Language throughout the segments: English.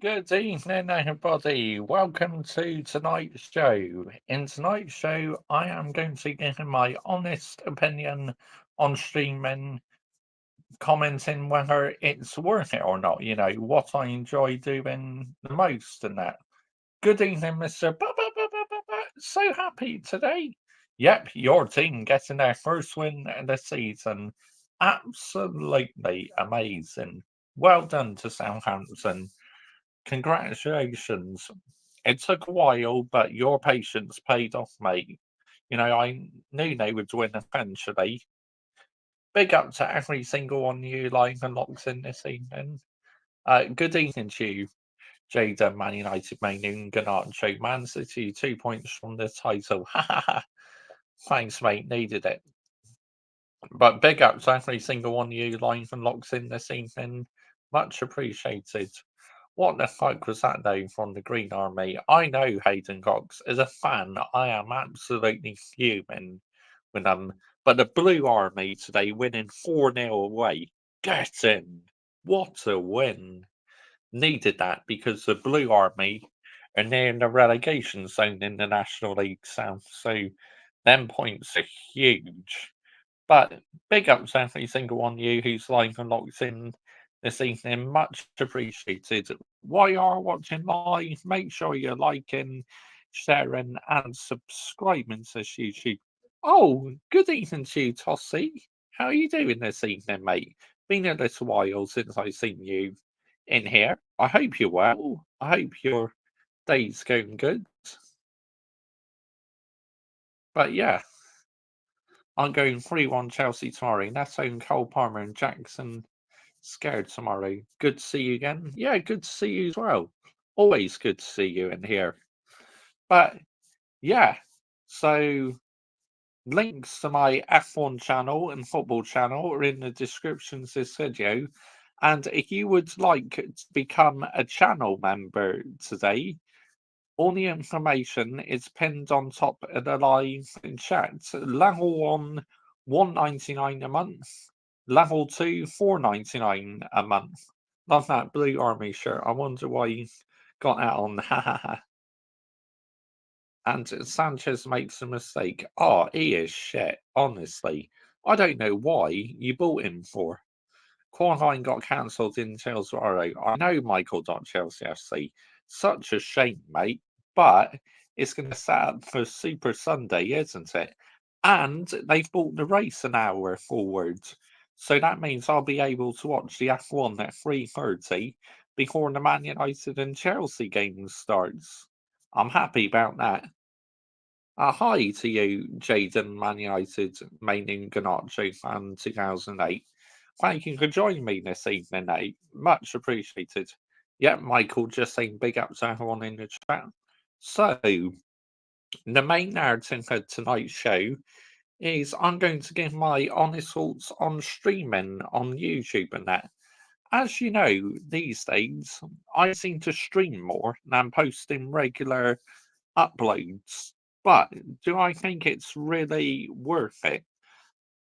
Good evening, everybody. Welcome to tonight's show. In tonight's show, I am going to give my honest opinion on streaming, commenting whether it's worth it or not. What I enjoy doing the most and that. Good evening, Mr. So happy today. Yep, your team getting their first win of the season. Absolutely amazing. Well done to Southampton. Congratulations. It took a while, but your patience paid off, mate. I knew they would win eventually. Big up to every single one of you live and locked in this evening. Good evening to you, Jada, Man United, Main Noon, Garnacho, Man City, 2 points from the title. Ha ha ha. Thanks, mate. Needed it. But big up to every single one of you live and locked in this evening. Much appreciated. What the fuck was that though from the Green Army? I know Hayden Cox. As a fan, I am absolutely fuming with them. But the Blue Army today winning 4-0 away. Get in. What a win. Needed that because the Blue Army are near the relegation zone in the National League South. So them points are huge. But big up to every single one of you who's live and locked in this evening. Much appreciated. While you are watching live, make sure you're liking, sharing, and subscribing to YouTube. Oh, good evening to you, Tossie. How are you doing this evening, mate? Been a little while since I've seen you in here. I hope you're well. I hope your day's going good. But yeah, I'm going 3-1 Chelsea tomorrow. Neto and Cole Palmer and Jackson scared tomorrow. Good to see you again. Yeah, good to see you as well. Always good to see you in here. But yeah, so links to my F1 channel and football channel are in the descriptions of this video. And if you would like to become a channel member today, all the information is pinned on top of the live chat. Level 1, $1.99 a month. Level 2, $4.99 a month. Love that Blue Army shirt. I wonder why you got that on. And Sanchez makes a mistake. Oh, he is shit, honestly. I don't know why you bought him for. Qualifying got cancelled in Chelsea. I know Michael.Chelsea FC. Such a shame, mate. But it's going to set up for Super Sunday, isn't it? And they've brought the race an hour forward. So that means I'll be able to watch the F1 at 3:30 before the Man United and Chelsea game starts. I'm happy about that. Hi to you, Jaden, Man United, main Garnacho fan 2008. Thank you for joining me this evening, mate. Much appreciated. Yeah, Michael, just saying big up to everyone in the chat. So, the main narrative of tonight's show is I'm going to give my honest thoughts on streaming on YouTube and that. As you know, these days, I seem to stream more than posting regular uploads. But do I think it's really worth it?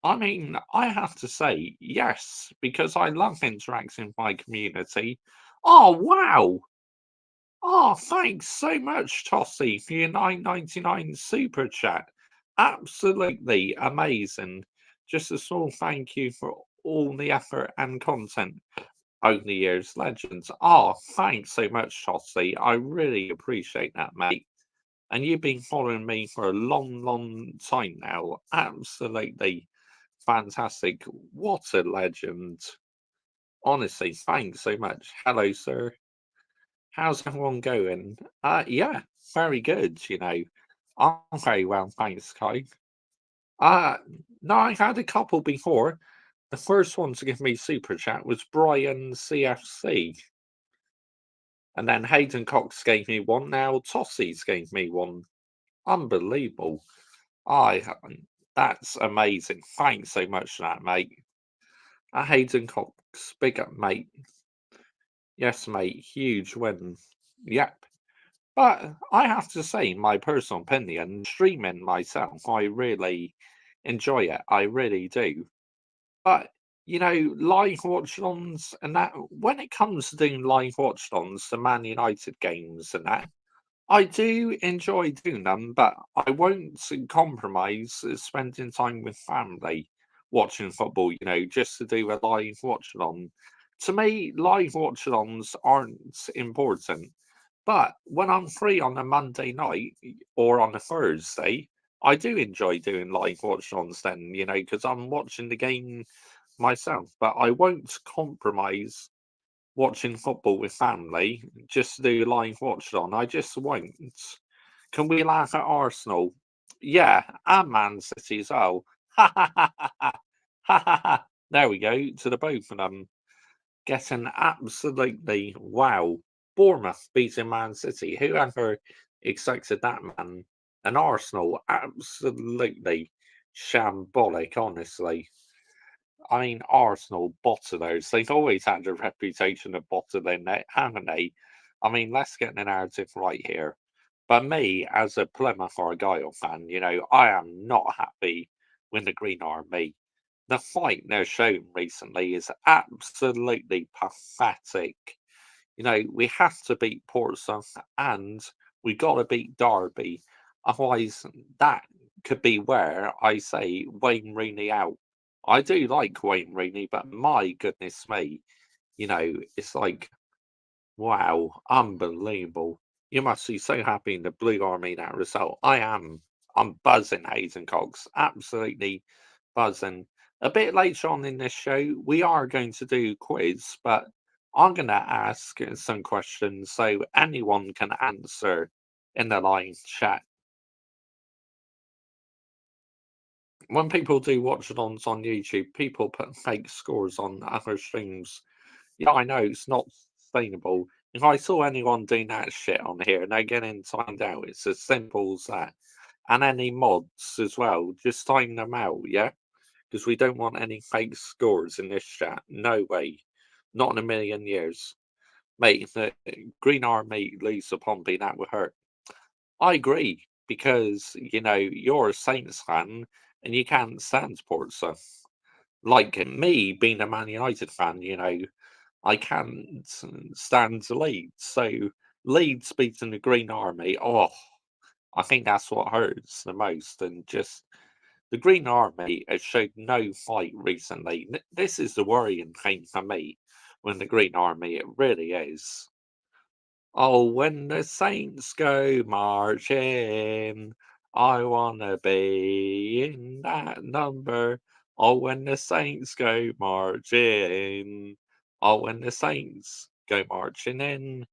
I mean, I have to say yes, because I love interacting with my community. Oh, wow! Oh, thanks so much, Tossie, for your 9.99 super chat. Absolutely amazing. Just a small thank you for all the effort and content over the years, legends. Oh, thanks so much, Tossie. I really appreciate that, mate. And you've been following me for a long, long time now. Absolutely fantastic. What a legend. Honestly, thanks so much. Hello, sir. How's everyone going? Yeah, very good. I'm very well, thanks, Kai. Uh, no, I had a couple before. The first one to give me super chat was Brian CFC. And then Hayden Cox gave me one. Now Tossies gave me one. Unbelievable. I That's amazing. Thanks so much for that, mate. Hayden Cox, big up, mate. Yes, mate, huge win. Yep. But I have to say, my personal opinion, streaming myself, I really enjoy it. I really do. But live watch-alongs and that when it comes to doing live watch-alongs to Man United games and that, I do enjoy doing them, but I won't compromise spending time with family watching football, just to do a live watch-along. To me, live watch-alongs aren't important. But when I'm free on a Monday night or on a Thursday, I do enjoy doing live watch-alongs then, because I'm watching the game myself. But I won't compromise watching football with family just to do live watch on. I just won't. Can we laugh at Arsenal? Yeah, and Man City as well. Ha ha ha ha ha ha ha ha. There we go to the both of them getting absolutely wow. Bournemouth beating Man City. Who ever expected that, man? And Arsenal absolutely shambolic, honestly. I mean, Arsenal bottlers. They've always had a reputation of bottling it, haven't they? I mean, let's get the narrative right here. But me, as a Plymouth Argyle fan, I am not happy with the Green Army. The fight they're shown recently is absolutely pathetic. We have to beat Portsmouth and we got to beat Derby. Otherwise, that could be where I say Wayne Rooney out. I do like Wayne Rooney, but my goodness me, it's like, wow, unbelievable. You must be so happy in the Blue Army that result. I am. I'm buzzing, Hayden Cox. Absolutely buzzing. A bit later on in this show, we are going to do quiz, but I'm going to ask some questions so anyone can answer in the live chat. When people do watch-alongs on YouTube, people put fake scores on other streams. Yeah, I know it's not sustainable. If I saw anyone doing that shit on here and they're getting timed out, it's as simple as that. And any mods as well, just time them out, yeah? Because we don't want any fake scores in this chat. No way. Not in a million years. Mate, if the Green Army lose to Pompey, that would hurt. I agree, because, you're a Saints fan and you can't stand Portsmouth. Like me being a Man United fan, I can't stand Leeds. So Leeds beating the Green Army, oh, I think that's what hurts the most. And just the Green Army has showed no fight recently. This is the worrying thing for me when the Green Army, it really is. Oh, when the Saints go marching, I wanna be in that number. Oh, when the Saints go marching. Oh, when the Saints go marching in.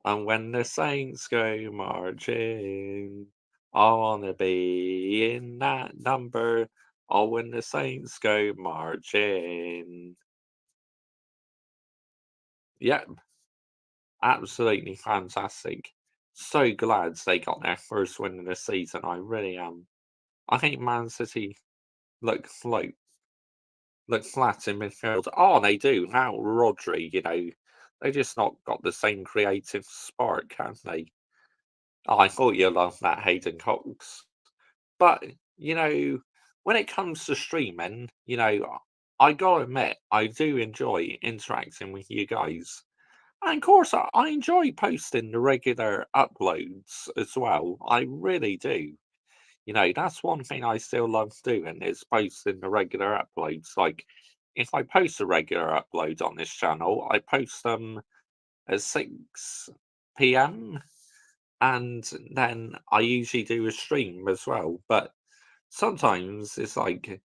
And when the Saints go marching, I wanna be in that number. Oh, when the Saints go marching. Yep. Absolutely fantastic. So glad they got their first win of the season. I really am. I think Man City look float, look flat in midfield. Oh, they do. Now Rodri, they just not got the same creative spark, have they? Oh, I thought you loved that Hayden Cox. But, when it comes to streaming, I gotta admit, I do enjoy interacting with you guys. And of course, I enjoy posting the regular uploads as well. I really do. That's one thing I still love doing is posting the regular uploads. Like, if I post a regular upload on this channel, I post them at 6 p.m. and then I usually do a stream as well. But sometimes it's like,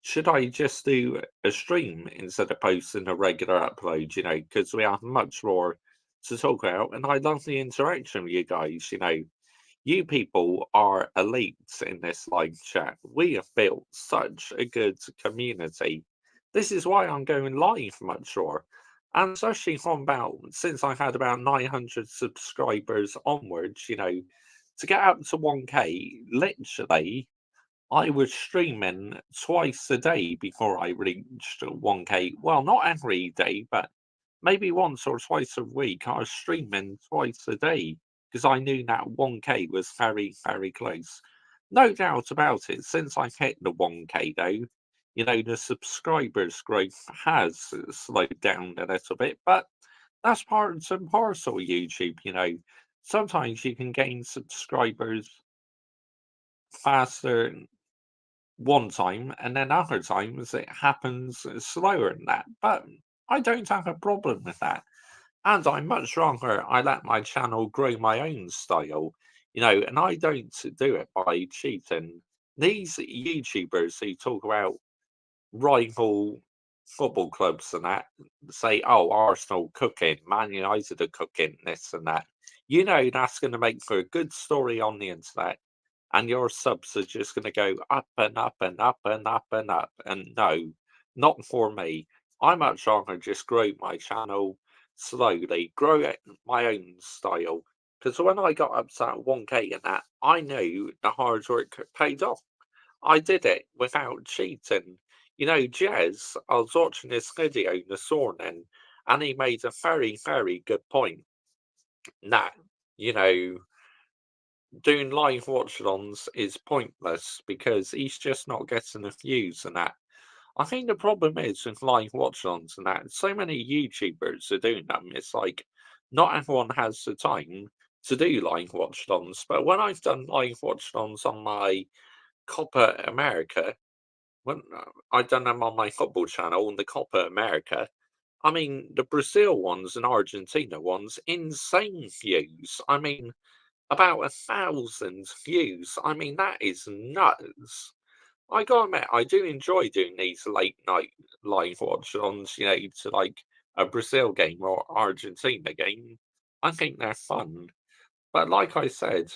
should I just do a stream instead of posting a regular upload, because we have much more to talk about. And I love the interaction with you guys, You people are elite in this live chat. We have built such a good community. This is why I'm going live much more. And especially since I had about 900 subscribers onwards, to get up to 1K, literally I was streaming twice a day before I reached 1K. Well, not every day, but maybe once or twice a week. I was streaming twice a day because I knew that 1K was very, very close. No doubt about it. Since I've hit the 1K, though, the subscribers growth has slowed down a little bit, but that's part and parcel of YouTube. Sometimes you can gain subscribers faster one time, and then other times it happens slower than that. But I don't have a problem with that. And I'm much rather I let my channel grow my own style, and I don't do it by cheating. These YouTubers who talk about rival football clubs and that say, "Oh, Arsenal cooking, Man United are cooking this and that." That's going to make for a good story on the internet, and your subs are just going to go up and up and up and up and up. And no, not for me. I much rather just grow my channel slowly, grow it my own style. Because when I got up to that 1K and that, I knew the hard work paid off. I did it without cheating. Jez, I was watching this video this morning, and he made a very, very good point that, you know, doing live watch-alongs is pointless because he's just not getting the views and that. I think the problem is with live watch-alongs and that, so many YouTubers are doing them. It's like not everyone has the time to do live watch-alongs. But when I've done live watch-alongs on my Copa America, when I done them on my football channel on the Copa America, I mean the Brazil ones and Argentina ones, insane views. I mean about 1,000 views. I mean that is nuts. I gotta admit, I do enjoy doing these late night live watch-ons, to like a Brazil game or Argentina game. I think they're fun. But like I said,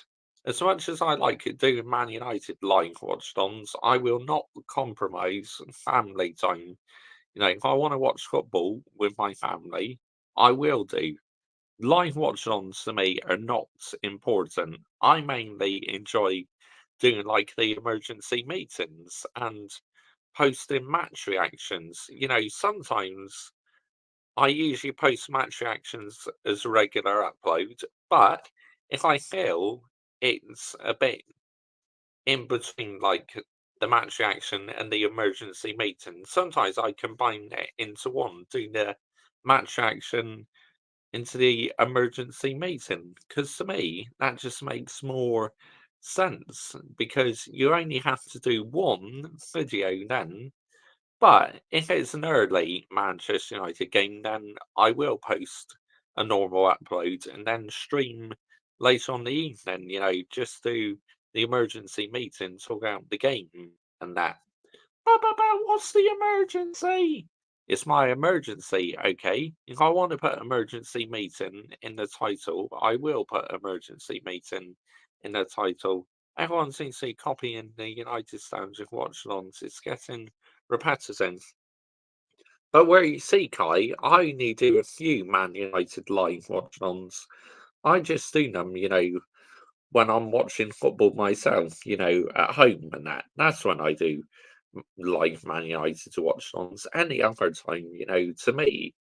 as much as I like doing Man United live watch-ons, I will not compromise family time. If I want to watch football with my family, I will do. Live watch-ons to me are not important. I mainly enjoy doing like the emergency meetings and posting match reactions. Sometimes I usually post match reactions as a regular upload, but if I feel it's a bit in between, like the match reaction and the emergency meeting, sometimes I combine it into one, do the match reaction into the emergency meeting. Because to me, that just makes more sense because you only have to do one video then, but if it's an early Manchester United game, then I will post a normal upload and then stream later on the evening, just do the emergency meeting, talk about the game and that. But what's the emergency? It's my emergency, okay? If I want to put emergency meeting in the title, I will put emergency meeting in the title. Everyone seems to be copying the United Stands of watch-alongs. It's getting repetitive. But where you see, Kai, I only do a few Man United live watch-alongs. I just do them, when I'm watching football myself, at home and that. That's when I do live Man United to watch-alongs. Any other time, to me,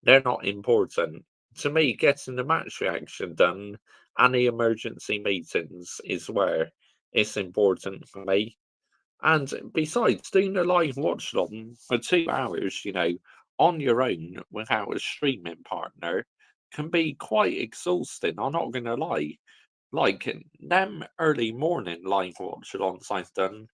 they're not important. To me, getting the match reaction done and the emergency meetings is where it's important for me. And besides, doing a live watch along for 2 hours, on your own without a streaming partner can be quite exhausting. I'm not going to lie. Like them early morning live watch alongs I've done,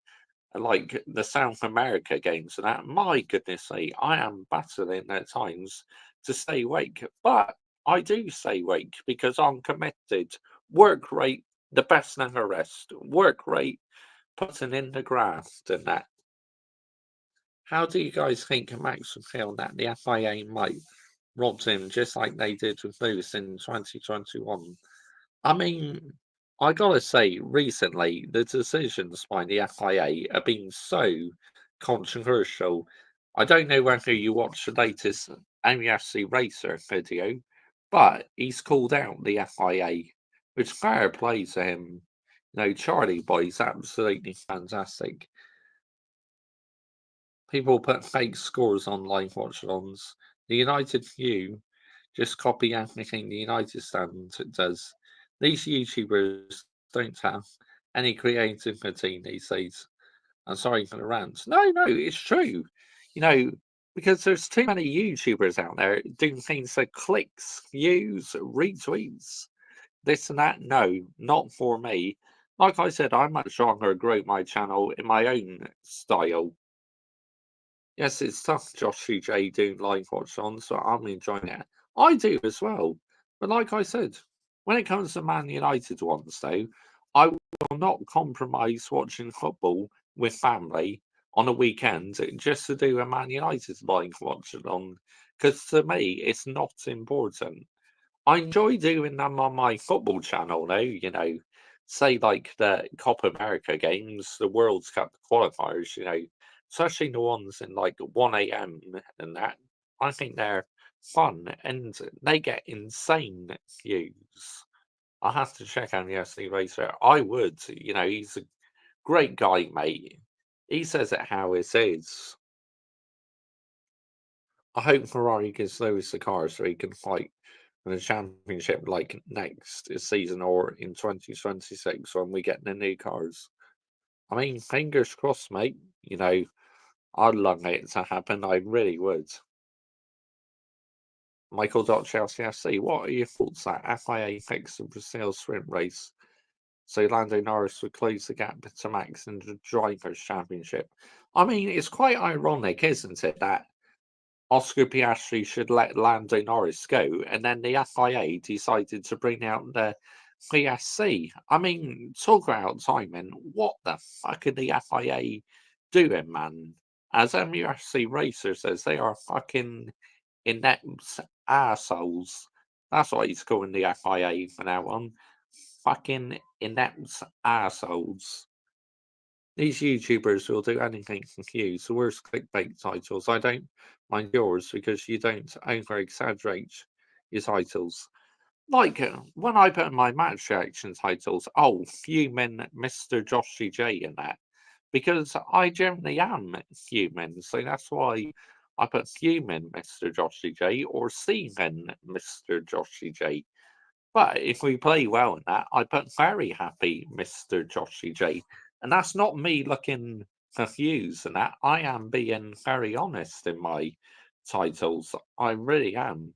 like the South America games and that, my goodness me, I am battling at times to stay awake. But I do stay awake because I'm committed. Work rate, the best never rest. Work rate, putting in the graft and that. How do you guys think Max would feel that the FIA might rob him just like they did with Lewis in 2021? I mean, I gotta say, recently the decisions by the FIA have been so controversial. I don't know whether you watched the latest AFC Racer video, but he's called out the FIA, which fair play to him. Charlie Boy's absolutely fantastic. People put fake scores on live watch-alongs. The United View just copy everything the United Stand does. These YouTubers don't have any creativity these days. I'm sorry for the rant. No, it's true. You know, because there's too many YouTubers out there doing things for clicks, views, retweets, this and that. No, not for me. Like I said, I'm much stronger grow my channel in my own style. Yes, it's tough, Joshy J doing live watch on, so I'm enjoying it. I do as well. But like I said, when it comes to Man United ones, though, I will not compromise watching football with family on a weekend just to do a Man United live watch on. Because to me, it's not important. I enjoy doing them on my football channel now, say like the Copa America games, the World Cup qualifiers, especially the ones in like 1 a.m. and that. I think they're fun and they get insane views. I have to check on the SD Racer. I would, he's a great guy, mate. He says it how it is. I hope Ferrari gives Lewis the car so he can fight in the championship like next season or in 2026 when we get the new cars. I mean, fingers crossed, mate. I'd love it to happen. I really would. Michael Chelsea FC, what are your thoughts that FIA fixed the Brazil sprint race so Lando Norris would close the gap to Max in the Drivers' Championship? I mean, it's quite ironic, isn't it, that Oscar Piastri should let Lando Norris go, and then the FIA decided to bring out the PSC. I mean, talk about timing. What the fuck are the FIA doing, man? As MUFC Racer says, they are fucking inept assholes. That's what he's calling the FIA from now on. Fucking inept assholes. These YouTubers will do anything for views. The worst clickbait titles. I don't mind yours because you don't over exaggerate your titles. Like when I put in my match reaction titles, oh, fuming Mr. Joshy J in that. Because I generally am human, so that's why I put fuming Mr. Joshy J or semen Mr. Joshy J. But if we play well in that, I put very happy Mr. Joshy J. And that's not me looking confused and that. I am being very honest in my titles. I really am.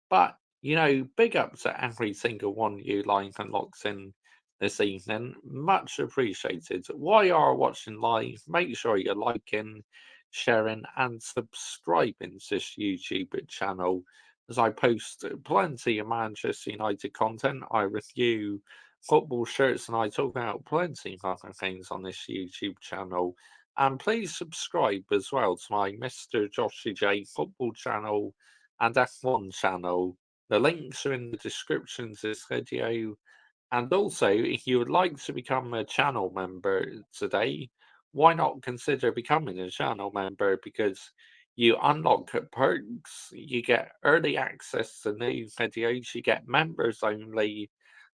But, big up to every single one you like and locks in this evening. Much appreciated. While you are watching live, make sure you're liking, sharing, and subscribing to this YouTube channel as I post plenty of Manchester United content. I review football shirts and I talk about plenty of other things on this YouTube channel. And please subscribe as well to my Mr. Joshy J football channel and F1 channel. The links are in the description to this video. And also, if you would like to become a channel member today, why not consider becoming a channel member? Because you unlock perks, you get early access to new videos, you get members only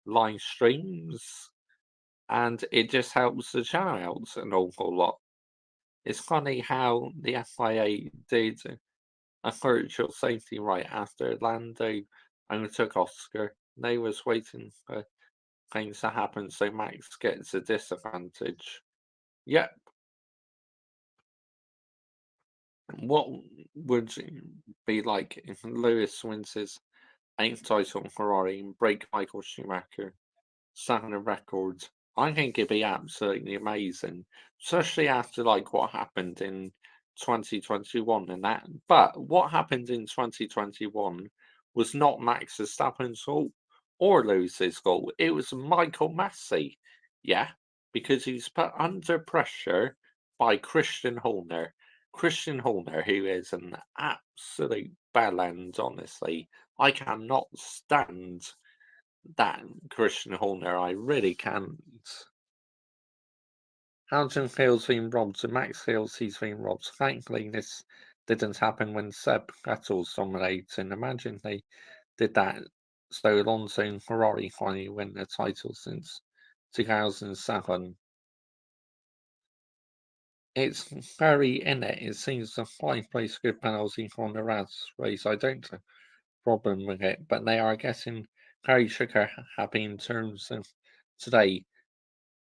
live streams, and it just helps the channel out an awful lot. It's funny how the FIA did a virtual safety right after Lando overtook Oscar. They was waiting for things to happen so Max gets a disadvantage. Yep. What would it be like if Lewis wins his 8th title in Ferrari and break Michael Schumacher 7 records? I think it'd be absolutely amazing, especially after like what happened in 2021 and that. But what happened in 2021 was not Max Verstappen's fault or Lewis's fault. It was Michael Massey, yeah, because he was put under pressure by Christian Horner. Christian Horner, who is an absolute bellend, honestly. I cannot stand that Christian Horner. I really can't. Hamilton feels been robbed, and Max feels he's been robbed. Thankfully, this didn't happen when Seb Vettel's dominating. Imagine they did that so Alonso and Ferrari finally win their title since 2007. It's very in it. It seems the 5-place good penalty from the Raz race. I don't have a problem with it, but they are getting very sugar happy in terms of today.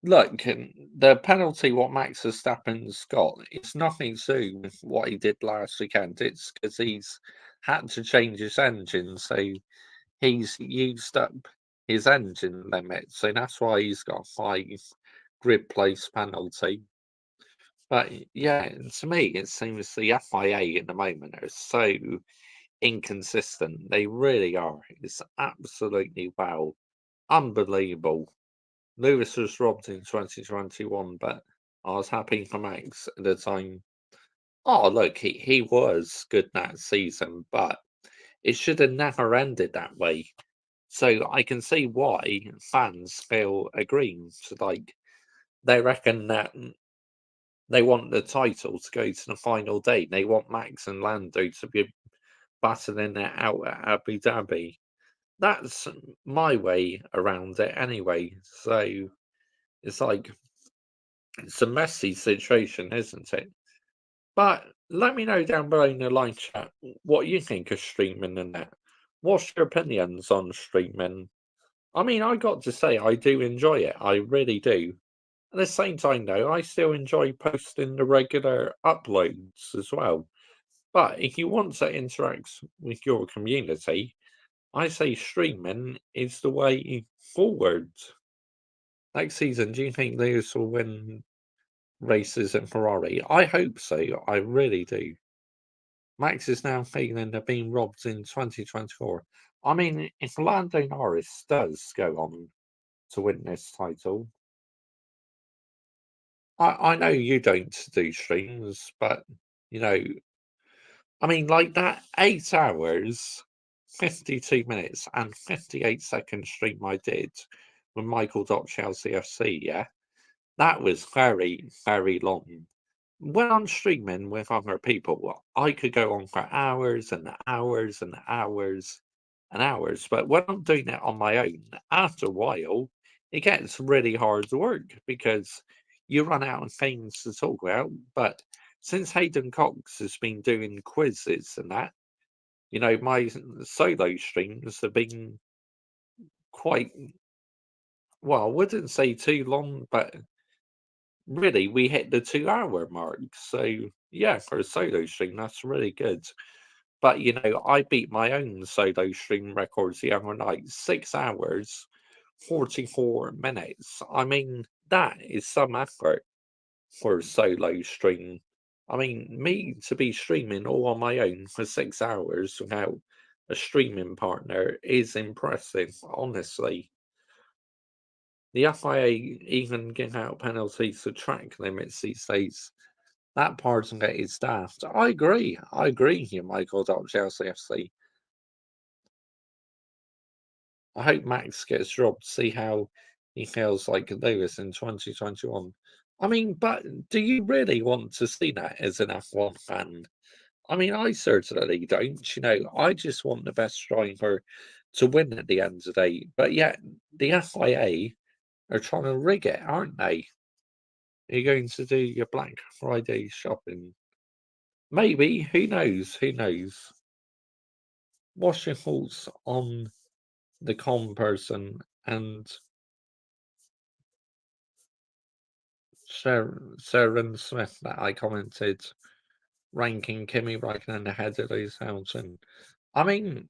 look, the penalty what Max Verstappen's got, it's nothing to do with what he did last weekend. It's because he's had to change his engine, so he's used up his engine limit, so that's why he's got a 5 grid place penalty. But yeah, to me, it seems the FIA at the moment are so inconsistent. They really are. It's absolutely wow. Unbelievable. Lewis was robbed in 2021, but I was happy for Max at the time. Oh, look, he was good that season, but it should have never ended that way. So I can see why fans feel aggrieved. Like they reckon that they want the title to go to the final day. They want Max and Lando to be battling it out at Abu Dhabi. That's my way around it anyway. So it's like it's a messy situation, isn't it? But let me know down below in the live chat what you think of streaming and that. What's your opinions on streaming? I mean, I got to say, I do enjoy it. I really do. At the same time, though, I still enjoy posting the regular uploads as well. But if you want to interact with your community, I say streaming is the way forward. Next season, do you think Lewis will win races in Ferrari? I hope so. I really do. Max is now feeling they're being robbed in 2024. I mean, if Lando Norris does go on to win this title, I know you don't do streams, but you know, I mean, like that 8 hours, 52 minutes, and 58 second stream I did with Michael Chelsea FC, yeah, that was very, very long. When I'm streaming with other people, I could go on for hours and hours and hours and hours. But when I'm doing it on my own, after a while, it gets really hard work because you run out of things to talk about. But since Hayden Cox has been doing quizzes and that, my solo streams have been quite, well, I wouldn't say too long, but really, we hit the 2 hour mark. So, yeah, for a solo stream, that's really good. But, I beat my own solo stream records the other night 6 hours, 44 minutes. I mean, that is some effort for a solo stream. I mean, me to be streaming all on my own for 6 hours without a streaming partner is impressive, honestly. The FIA even give out penalties for track limits these days. That part of it is daft. I agree. I agree here, Michael. Chelsea FC. I hope Max gets dropped. See how he feels like Lewis in 2021. I mean, but do you really want to see that as an F1 fan? I mean, I certainly don't. I just want the best driver to win at the end of the day. But yet, the FIA are trying to rig it, aren't they? Are you going to do your Black Friday shopping? Maybe. Who knows? Who knows? What's your thoughts on the calm person and Sharon Smith that I commented ranking Kimi Räikkönen ahead of Lewis Hamilton? I mean,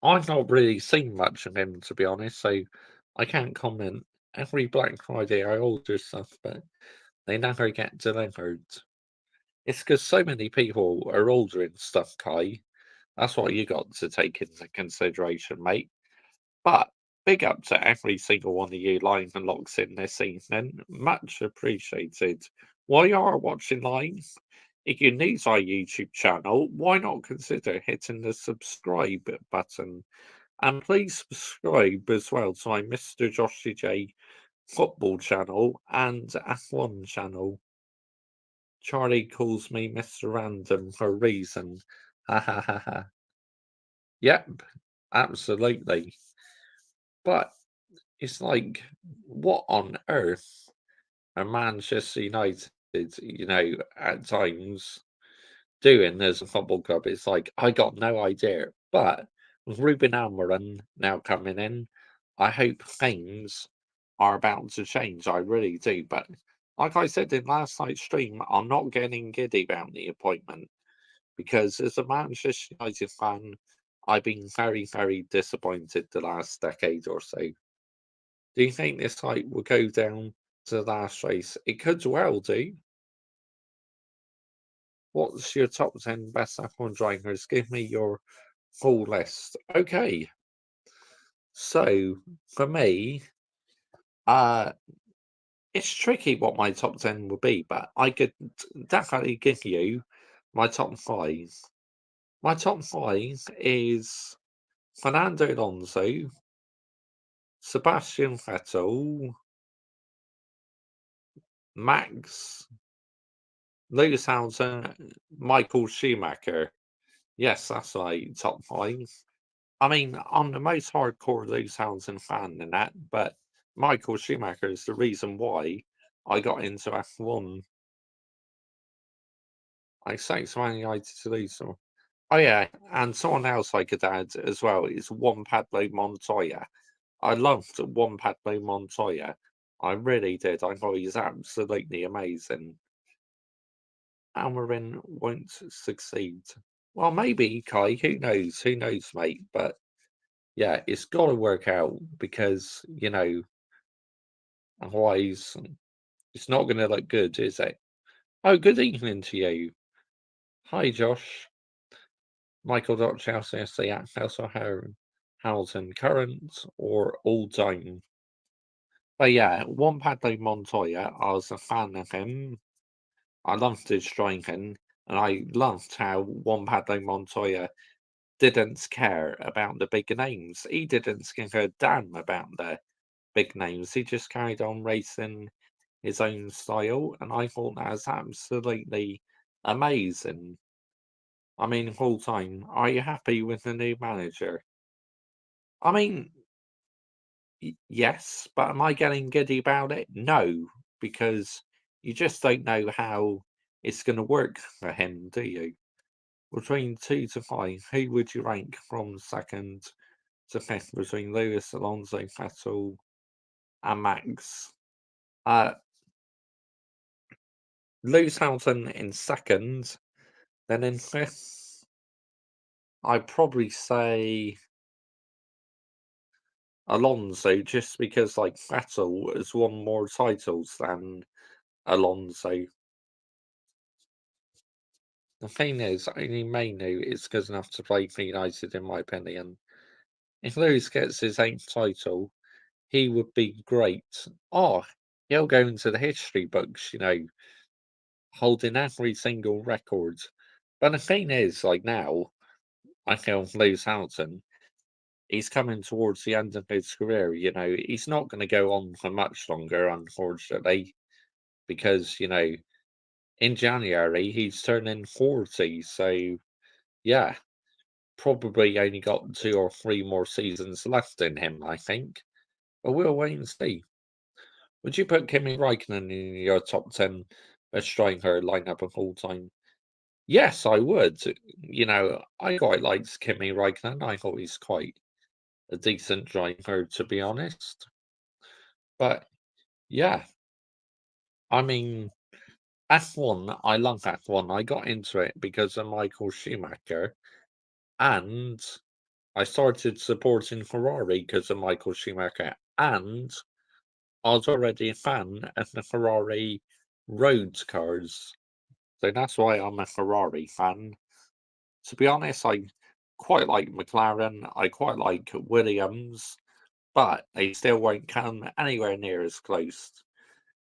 I've not really seen much of him, to be honest, so I can't comment. Every Black Friday I order stuff, but they never get delivered. It's because so many people are ordering stuff, Kai. That's what you got to take into consideration, mate. But big up to every single one of you live and locks in this evening. Much appreciated. While you are watching live, if you're new to our YouTube channel, why not consider hitting the subscribe button? And please subscribe as well to my Mr. Joshy J football channel and F1 channel. Charlie calls me Mr. Random for a reason. Ha ha ha ha. Yep, absolutely. But it's like, what on earth are Manchester United, at times doing as a football club? It's like, I got no idea. But with Ruben Almiron now coming in, I hope things are about to change. I really do. But like I said in last night's stream, I'm not getting giddy about the appointment because as a Manchester United fan, I've been very, very disappointed the last decade or so. Do you think this fight will go down to the last race? It could well do. What's your top 10 best F1 drivers? Give me your full list. Okay, so for me, uh, it's tricky what my top 10 will be, but I could definitely give you my top five. My top five is Fernando Alonso, Sebastian Vettel, Max, Lewis Hamilton, Michael Schumacher. Yes, that's my top five. I mean, I'm the most hardcore Lewis Hamilton fan in that, but Michael Schumacher is the reason why I got into F1. I say it's Man United to lose. Oh yeah, and someone else I could add as well is Juan Pablo Montoya. I loved Juan Pablo Montoya. I really did. I thought he's absolutely amazing. Almarin won't succeed. Well, maybe, Kai. Who knows? Who knows, mate? But yeah, it's got to work out because, otherwise it's not going to look good, is it? Oh, good evening to you. Hi, Josh. Michael Chelsea, at House Hamilton, current or all time? But yeah, Juan Pablo Montoya, I was a fan of him. I loved his striking, and I loved how Juan Pablo Montoya didn't care about the big names. He didn't give a damn about the big names. He just carried on racing his own style, and I thought that was absolutely amazing. I mean, full time, are you happy with the new manager? I mean, yes, but am I getting giddy about it? No, because you just don't know how it's going to work for him, do you? Between two to five, who would you rank from second to fifth between Lewis, Alonso, Vettel, and Max? Uh, Lewis Hamilton in second, then in fifth, I'd probably say Alonso, just because like Vettel has won more titles than Alonso. The thing is, only Manu is good enough to play for United, in my opinion. If Lewis gets his eighth title, he would be great. Oh, he'll go into the history books, holding every single record. But the thing is, like now, I feel Lewis Hamilton, he's coming towards the end of his career. He's not going to go on for much longer, unfortunately, because, in January he's turning 40. So, yeah, probably only got 2 or 3 more seasons left in him, I think. But we'll wait and see. Would you put Kimi Raikkonen in your top 10 best striker lineup of all time? Yes, I would. I quite liked Kimi Raikkonen. I thought he's quite a decent driver, to be honest. But yeah, I mean, F1, I love F1. I got into it because of Michael Schumacher, and I started supporting Ferrari because of Michael Schumacher, and I was already a fan of the Ferrari road cars. So that's why I'm a Ferrari fan. To be honest, I quite like McLaren, I quite like Williams, but they still won't come anywhere near as close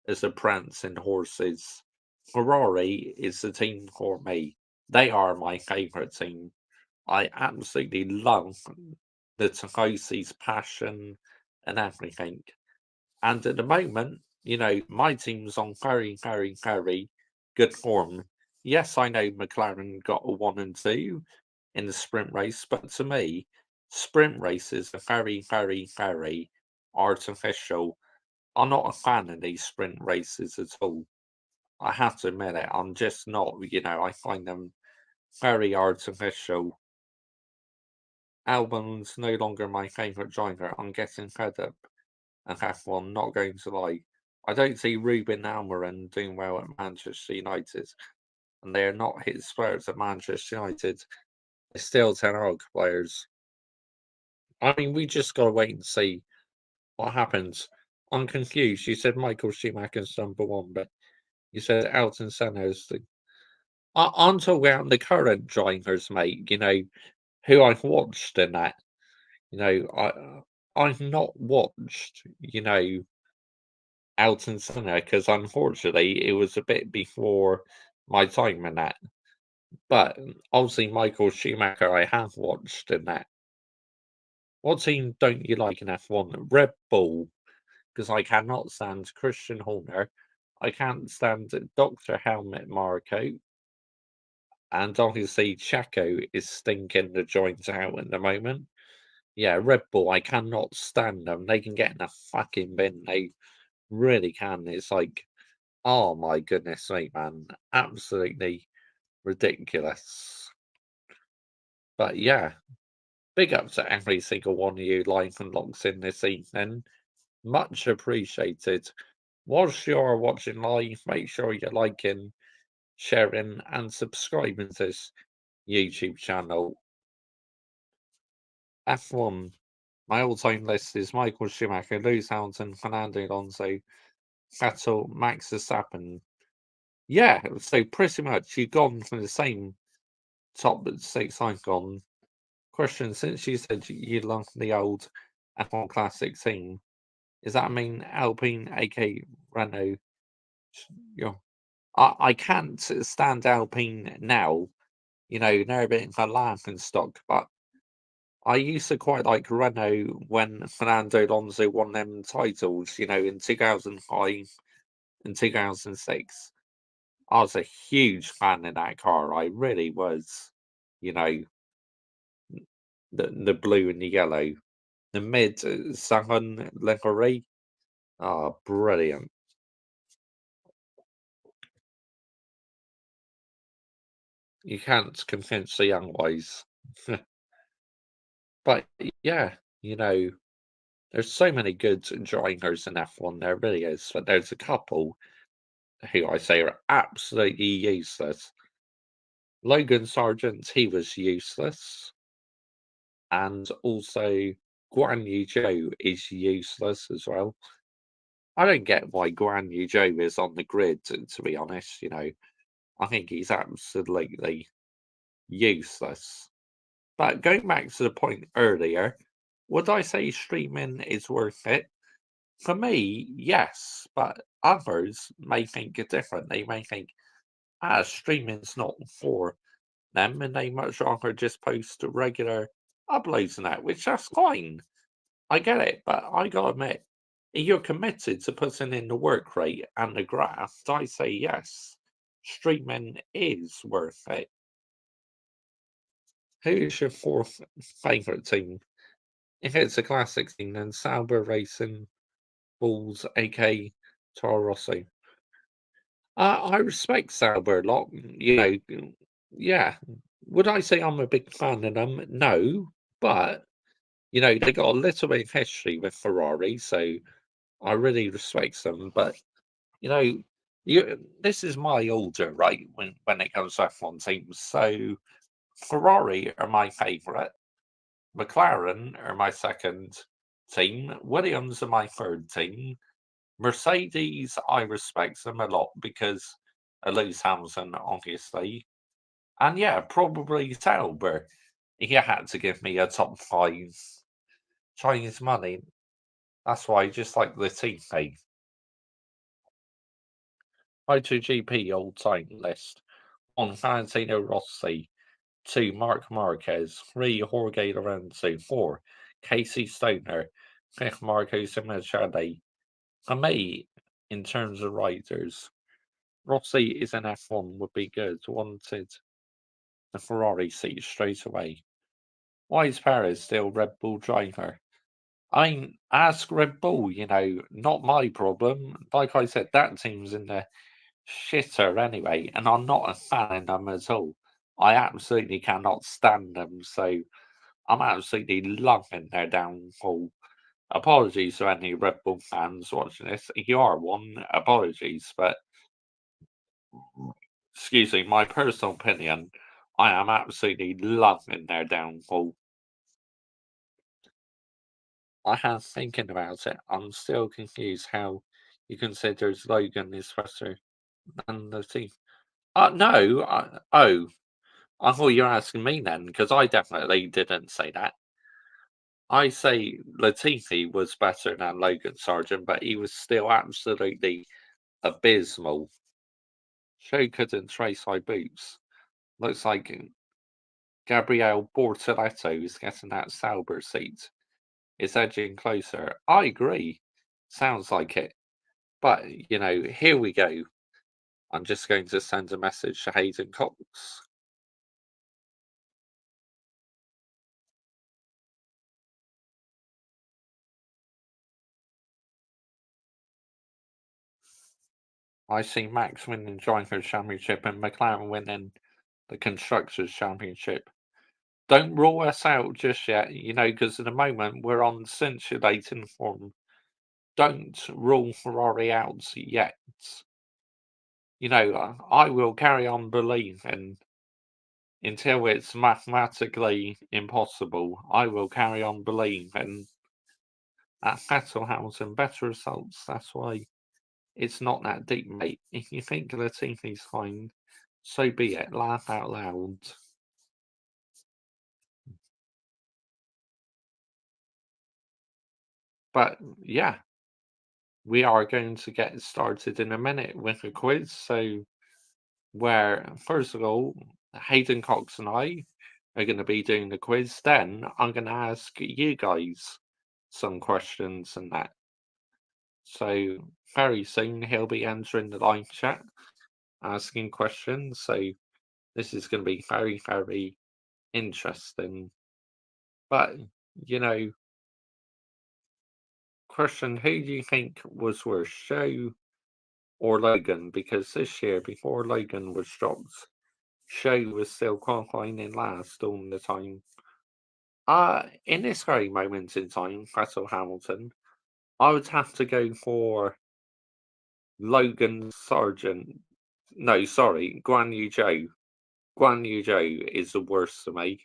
as the prancing horses. Ferrari is the team for me. They are my favourite team. I absolutely love the Tifosi's passion and everything. And at the moment, my team's on very, very, very good form. Yes, I know McLaren got a 1 and 2 in the sprint race, but to me, sprint races are very, very, very artificial. I'm not a fan of these sprint races at all. I have to admit it. I'm just not, I find them very artificial. Albon's no longer my favourite driver. I'm getting fed up. and F1, not going to lie. I don't see Ruben Almiron doing well at Manchester United, and they're not hit Spurs at Manchester United. They're still Ten Hag players. I mean, we just got to wait and see what happens. I'm confused. You said Michael Schumacher's #1, but you said Elton Senna's the. I'm talking about the current drivers, mate. Who I've watched in that. I've not watched. Elton Senna because unfortunately it was a bit before my time in that. But obviously Michael Schumacher I have watched in that. What team don't you like in F1? Red Bull, because I cannot stand Christian Horner. I can't stand Dr. Helmut Marko. And obviously Checo is stinking the joints out at the moment. Yeah, Red Bull, I cannot stand them. They can get in a fucking bin. They really can. It's like, oh my goodness me, man. Absolutely ridiculous. But yeah, big up to every single one of you live and locks in this evening. Much appreciated. Whilst you're watching live, make sure you're liking, sharing, and subscribing to this YouTube channel. F1, my all-time list is Michael Schumacher, Lewis Hamilton, Fernando Alonso, Vettel, Max Verstappen. Yeah, so pretty much you've gone from the same top 6 I've gone. Question, since you said you love the old F1 Classic team, does that mean Alpine, aka Renault? I can't stand Alpine now. They're a bit of a laughing stock, but I used to quite like Renault when Fernando Alonso won them titles, in 2005 and 2006. I was a huge fan of that car. I really was. You know, the blue and the yellow. The mid Sahan livery. Oh, brilliant. You can't convince the young boys. But yeah, there's so many good drivers in F1, there really is. But there's a couple who I say are absolutely useless. Logan Sargent, he was useless. And also Guan Yu Zhou is useless as well. I don't get why Guan Yu Zhou is on the grid, to be honest. I think he's absolutely useless. But going back to the point earlier, would I say streaming is worth it? For me, yes, but others may think it different. They may think, streaming's not for them, and they much rather just post regular uploads and that, which that's fine. I get it, but I gotta admit, if you're committed to putting in the work rate and the graft, I say yes. Streaming is worth it. Who's your fourth favourite team? If it's a classic team, then Sauber Racing Bulls, aka Toro Rosso. I respect Sauber a lot. Yeah. Would I say I'm a big fan of them? No, but they got a little bit of history with Ferrari, so I really respect them. But you know, this is my order, right? When it comes to F1 teams, so Ferrari are my favourite. McLaren are my second team. Williams are my third team. Mercedes, I respect them a lot because of Lewis Hamilton, obviously. And yeah, probably Sauber. He had to give me a top 5 Chinese money. That's why I just like the team name. MotoGP all-time list. 1, Valentino Rossi. 2, Mark Marquez. 3, Jorge Lorenzo. 4, Casey Stoner. 5th, Marco Machado. For me, in terms of riders, Rossi is an F1 would be good. Wanted the Ferrari seat straight away. Why is Perez still Red Bull driver? I mean, ask Red Bull, not my problem. Like I said, that team's in the shitter anyway, and I'm not a fan of them at all. I absolutely cannot stand them, so I'm absolutely loving their downfall. Apologies to any Red Bull fans watching this. You are one. Apologies, but excuse me, my personal opinion, I am absolutely loving their downfall. I have thinking about it. I'm still confused how you consider Logan is better than the team. No. I thought you were asking me then, because I definitely didn't say that. I say Latifi was better than Logan Sargent, but he was still absolutely abysmal. Show couldn't trace high boots. Looks like Gabriele Bortoletto is getting that Sauber seat. It's edging closer. I agree. Sounds like it. But, here we go. I'm just going to send a message to Hayden Cox. I see Max winning Drivers' Championship and McLaren winning the Constructors' Championship. Don't rule us out just yet, because at the moment we're on scintillating form. Don't rule Ferrari out yet. I will carry on believing until it's mathematically impossible. I will carry on believing that Vettel, Hamilton, better results. That's why it's not that deep, mate. If you think Latifi's fine, so be it. Laugh out loud. But yeah, we are going to get started in a minute with a quiz. So, where first of all, Hayden Cox and I are going to be doing the quiz. Then I'm going to ask you guys some questions and that. So, very soon he'll be entering the live chat, asking questions. So, this is going to be very, very interesting. But, you know, question, who do you think was worse, Show or Logan? Because this year, before Logan was dropped, Show was still qualifying in last all the time. In this very moment in time, Vettel Hamilton, I would have to go for Logan Sargent. No, sorry, Guan Yu Zhou. Guan Yu Zhou is the worst to me.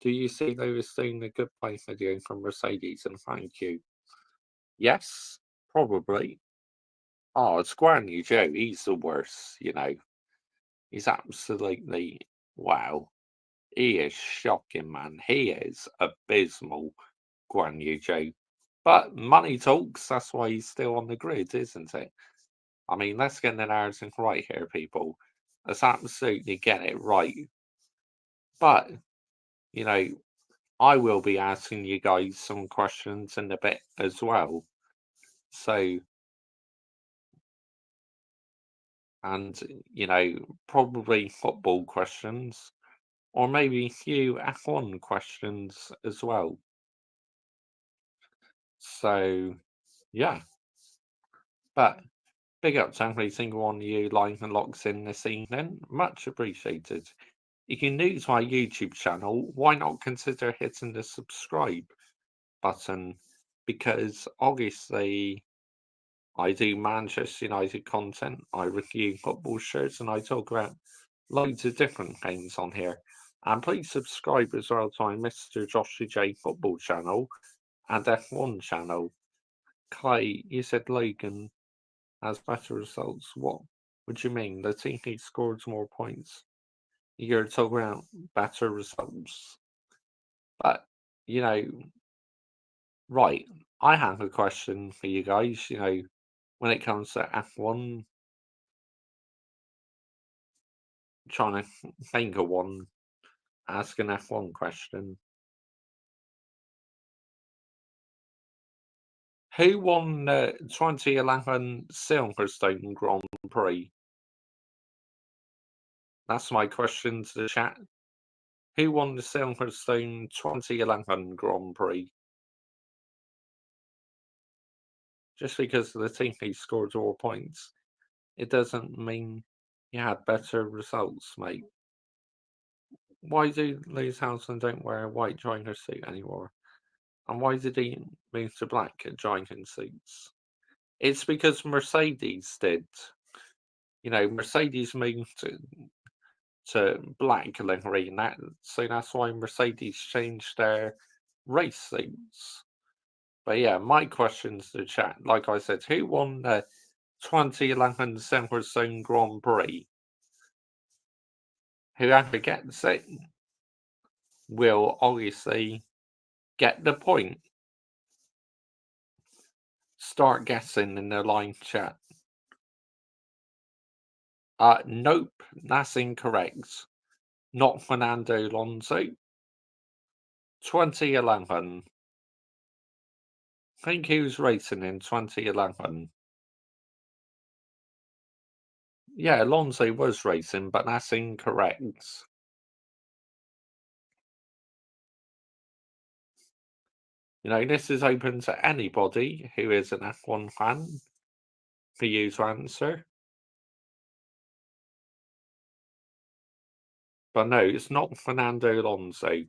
Do you see they were doing a goodbye video from Mercedes and thank you? Yes, probably. Oh, it's Guan Yu Zhou. He's the worst. He's absolutely wow. He is shocking, man. He is abysmal, Guan Yu Zhou. But money talks. That's why he's still on the grid, isn't it? I mean, let's get the narrative right here, people. Let's absolutely get it right. But, you know, I will be asking you guys some questions in a bit as well. So, and, probably football questions, or maybe a few F1 questions as well. So, yeah. But big up to every single one of you live and locks in this evening. Much appreciated. If you're new to our YouTube channel, why not consider hitting the subscribe button? Because obviously, I do Manchester United content, I review football shirts, and I talk about loads of different things on here. And please subscribe as well to my Mr. Joshua J football channel and F1 channel. Clay, you said Logan has better results. What would you mean? The team he scores more points. You're talking about better results. But, you know, right, I have a question for you guys. When it comes to F1, trying to think of one, ask an F1 question. Who won the 2011 Silverstone Grand Prix? That's my question to the chat. Who won the Silverstone 2011 Grand Prix? Just because the team he scored more points, it doesn't mean you had better results, mate. Why do Lewis Hamilton don't wear a white joiner suit anymore? And why did he move to black at driving suits? It's because Mercedes did. Mercedes moved to black livery, and so that's why Mercedes changed their race suits. But yeah, my questions to chat, like I said, who won the 2011 Silverstone Grand Prix? Whoever gets it will obviously get the point. Start guessing in the live chat. Nope, that's incorrect. Not Fernando Alonso. 2011. I think he was racing in 2011. Yeah, Alonso was racing, but that's incorrect. This is open to anybody who is an F1 fan for you to answer. But no, it's not Fernando Alonso.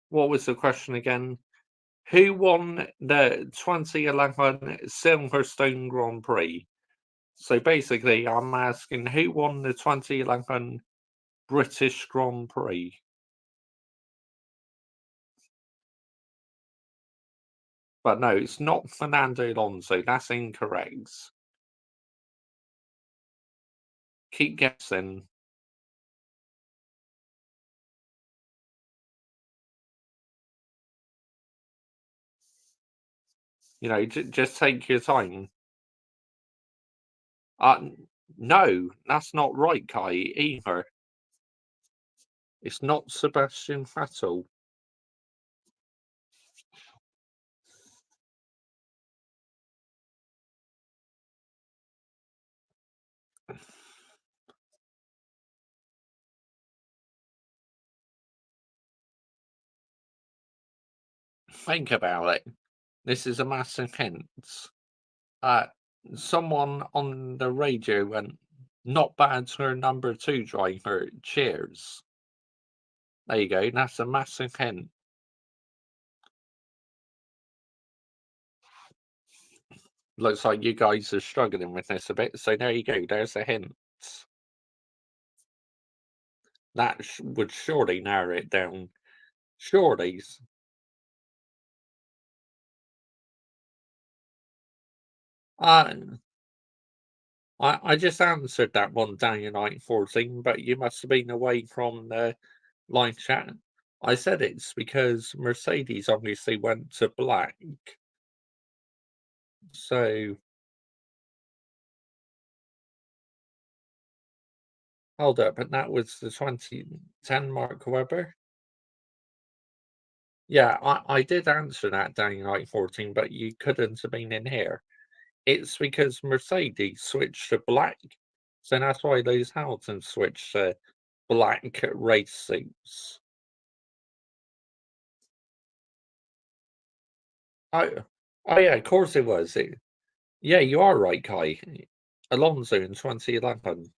What was the question again? Who won the 2011 Silverstone Grand Prix? So basically, I'm asking who won the 2011 British Grand Prix? But no, it's not Fernando Alonso. That's incorrect. Keep guessing. Just take your time. No, that's not right, Kai, either. It's not Sebastian Vettel. Think about it. This is a massive hint. Uh, Someone on the radio went, not bad for number 2 driver. Cheers. There you go. That's a massive hint. Looks like you guys are struggling with this a bit. So there you go. There's a hint. That would surely narrow it down. Surely. Uh, I just answered that one down in 914, but you must have been away from the live chat. I said it's because Mercedes obviously went to black. So hold up, and that was the 2010 Mark Webber. Yeah, I did answer that down in 914, but you couldn't have been in here. It's because Mercedes switched to black. So that's why Lewis Hamilton switched to black race suits. Oh, oh yeah, of course it was. Yeah, you are right, Kai. Alonso in 2011.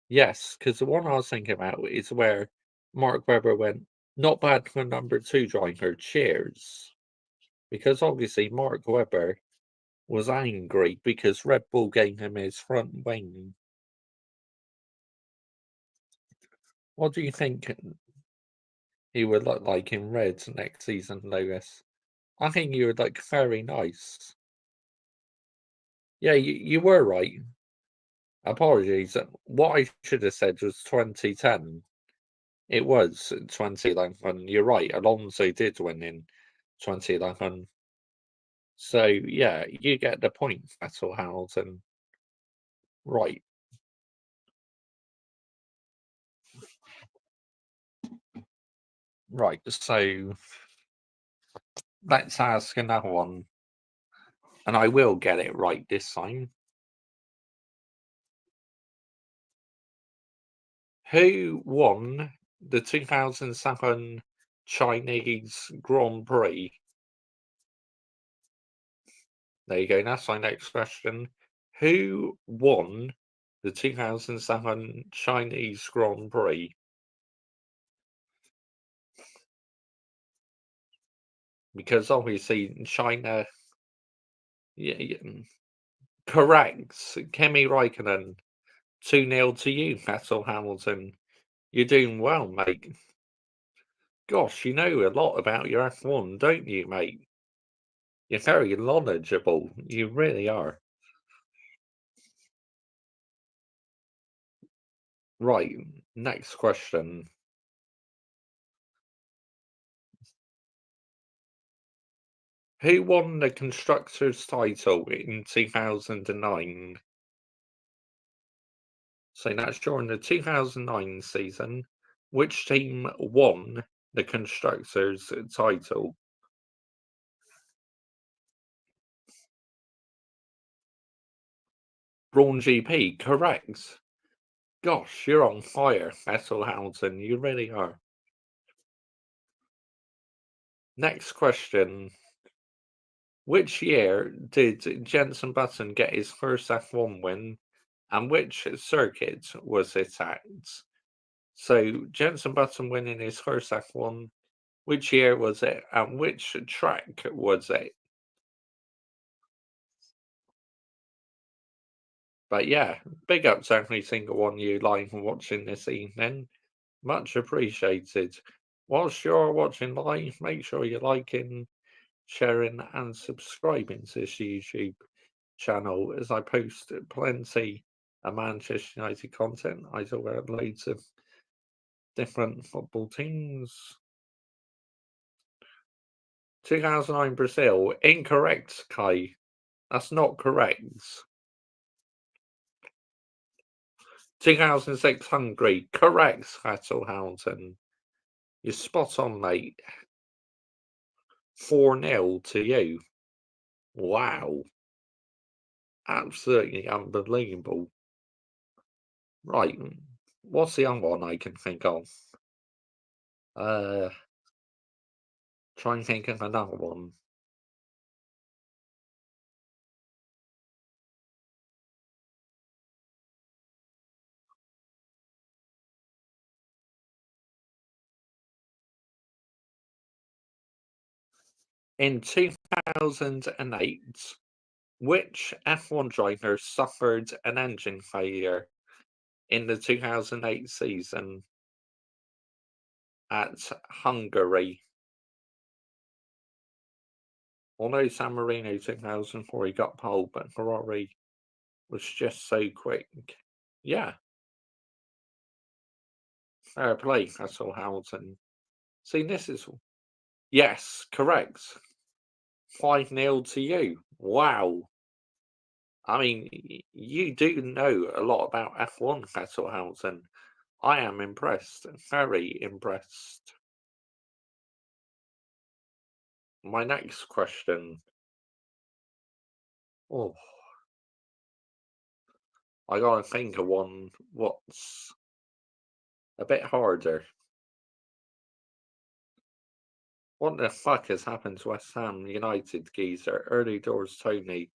Yes, because the one I was thinking about is where Mark Webber went, not bad for number 2 driver, cheers. Because obviously Mark Webber was angry because Red Bull gave him his front wing. What do you think he would look like in red next season, Lewis? I think you would look very nice. Yeah, you were right. Apologies. What I should have said was 2010. It was 2011. You're right. Alonso did win in 2011. So yeah, you get the point, Vettel Hamilton. Right. Right. So let's ask another one. And I will get it right this time. Who won the 2007 Chinese Grand Prix? There you go. That's my next question. Who won The 2007 Chinese Grand Prix. Because obviously China, yeah, correct. Kimi Raikkonen, 2-0 to you, Vettel Hamilton. You're doing well, mate. Gosh, you know a lot about your F1, don't you, mate? You're very knowledgeable. You really are. Right, next question. Who won the Constructors' title in 2009? So that's during the 2009 season. Which team won the Constructors' title? Braun GP, correct. Gosh, you're on fire, Vettel Hamilton. You really are. Next question. Which year did Jenson Button get his first F1 win, and which circuit was it at? So, Jenson Button winning his first F1, which year was it, and which track was it? But yeah, big up to every single one of you live and watching this evening. Much appreciated. Whilst you're watching live, make sure you're liking, sharing, and subscribing to this YouTube channel as I post plenty of Manchester United content. I talk about loads of different football teams. 2009 Brazil, incorrect, Kai. That's not correct. 2006 Hungary, correct, Vettel Hamilton. You're spot on, mate. 4-0 to you. Wow. Absolutely unbelievable. Right. What's the other one I can think of? Try and think of another one. In 2008, which F1 driver suffered an engine failure in the 2008 season at Hungary? Although San Marino 2004 he got pole, but Ferrari was just so quick. Yeah, fair play, Russell Hamilton. See, this is yes, correct. 5-0 to you. Wow. I mean, you do know a lot about F1, Russell Hamilton. I am impressed, very impressed. My next question. Oh, I gotta think of one what's a bit harder. What the fuck has happened to West Ham United, geezer? Early doors Tony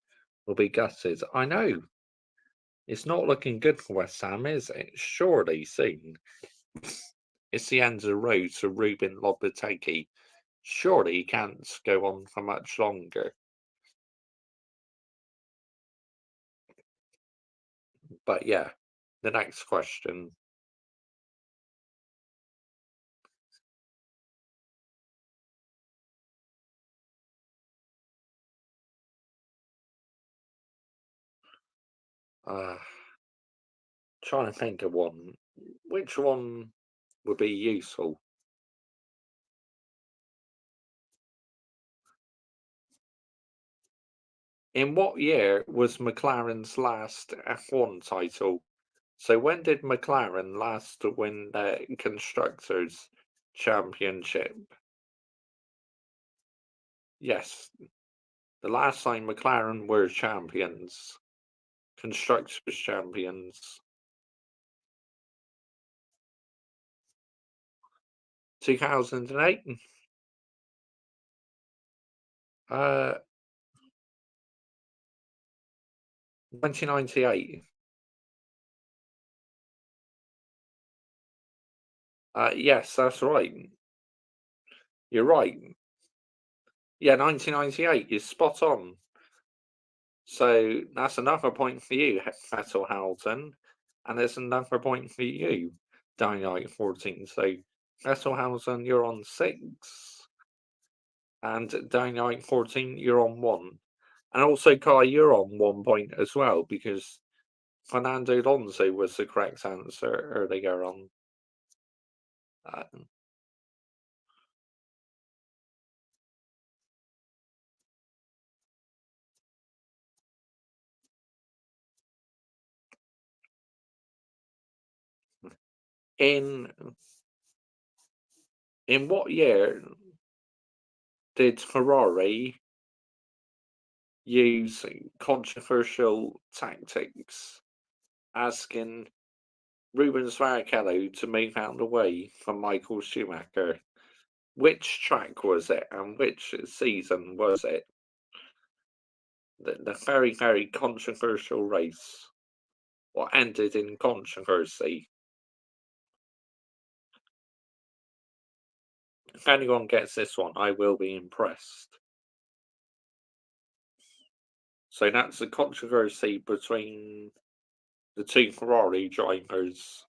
will be gutted. I know. It's not looking good for West Ham, is it? Surely soon. It's the end of the road to Ruben Lopetegui. Surely he can't go on for much longer. But yeah, the next question. Uh, trying to think of one. Which one would be useful? In what year was McLaren's last F1 title? So when did McLaren last win the Constructors' Championship? Yes, the last time McLaren were champions, Constructors' champions. 2008? 1998. Yes, that's right. You're right. Yeah, 1998 is spot on. So that's another point for you, Vettel Hamilton, and there's another point for you, Dynamite 14. So Vettel Hamilton, you're on 6, and Dynamite 14, you're on 1. And also, Kai, you're on 1 point as well because Fernando Alonso was the correct answer earlier on. Uh, in what year did Ferrari use controversial tactics, asking Rubens Barrichello to move out of the way for Michael Schumacher? Which track was it, and which season was it? The very, very controversial race, what ended in controversy. If anyone gets this one, I will be impressed. So that's the controversy between the two Ferrari drivers.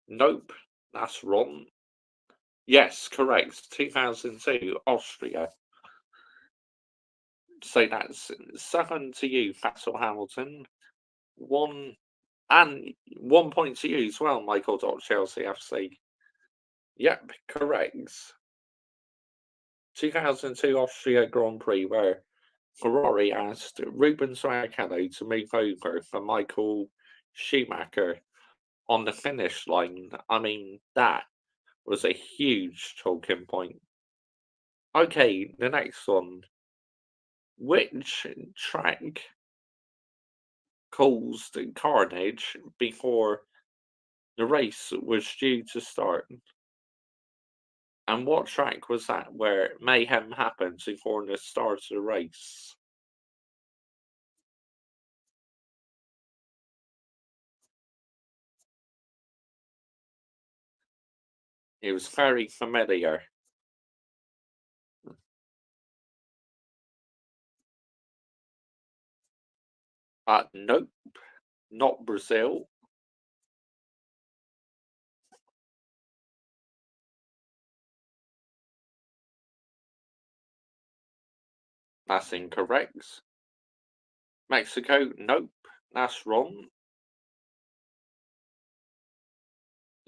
Nope, that's wrong. Yes, correct. 2002, Austria. So that's 7 to you, Vettel Hamilton. 1 and 1 point to you as well, Michael. Chelsea FC. Yep, correct. 2002 Austria Grand Prix, where Ferrari asked Rubens Barrichello to move over for Michael Schumacher on the finish line. I mean, that was a huge talking point. Okay, the next one. Which track caused carnage before the race was due to start? And what track was that where mayhem happened before the start of the race? It was very familiar. Nope, not Brazil. That's incorrect. Mexico, nope, that's wrong.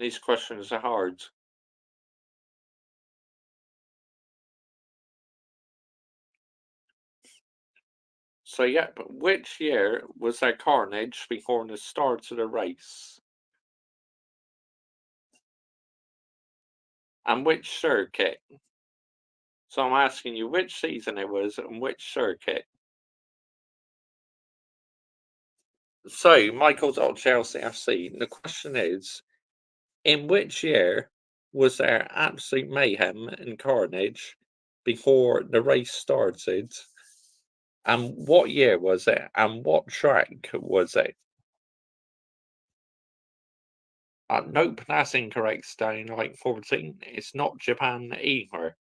These questions are hard. So, yeah, but which year was there carnage before the start of the race? And which circuit? So I'm asking you which season it was and which circuit. So, Michael Chelsea FC, the question is, in which year was there absolute mayhem and carnage before the race started? And what year was it? And what track was it? Nope, that's incorrect, Stone. Like 14. It's not Japan either.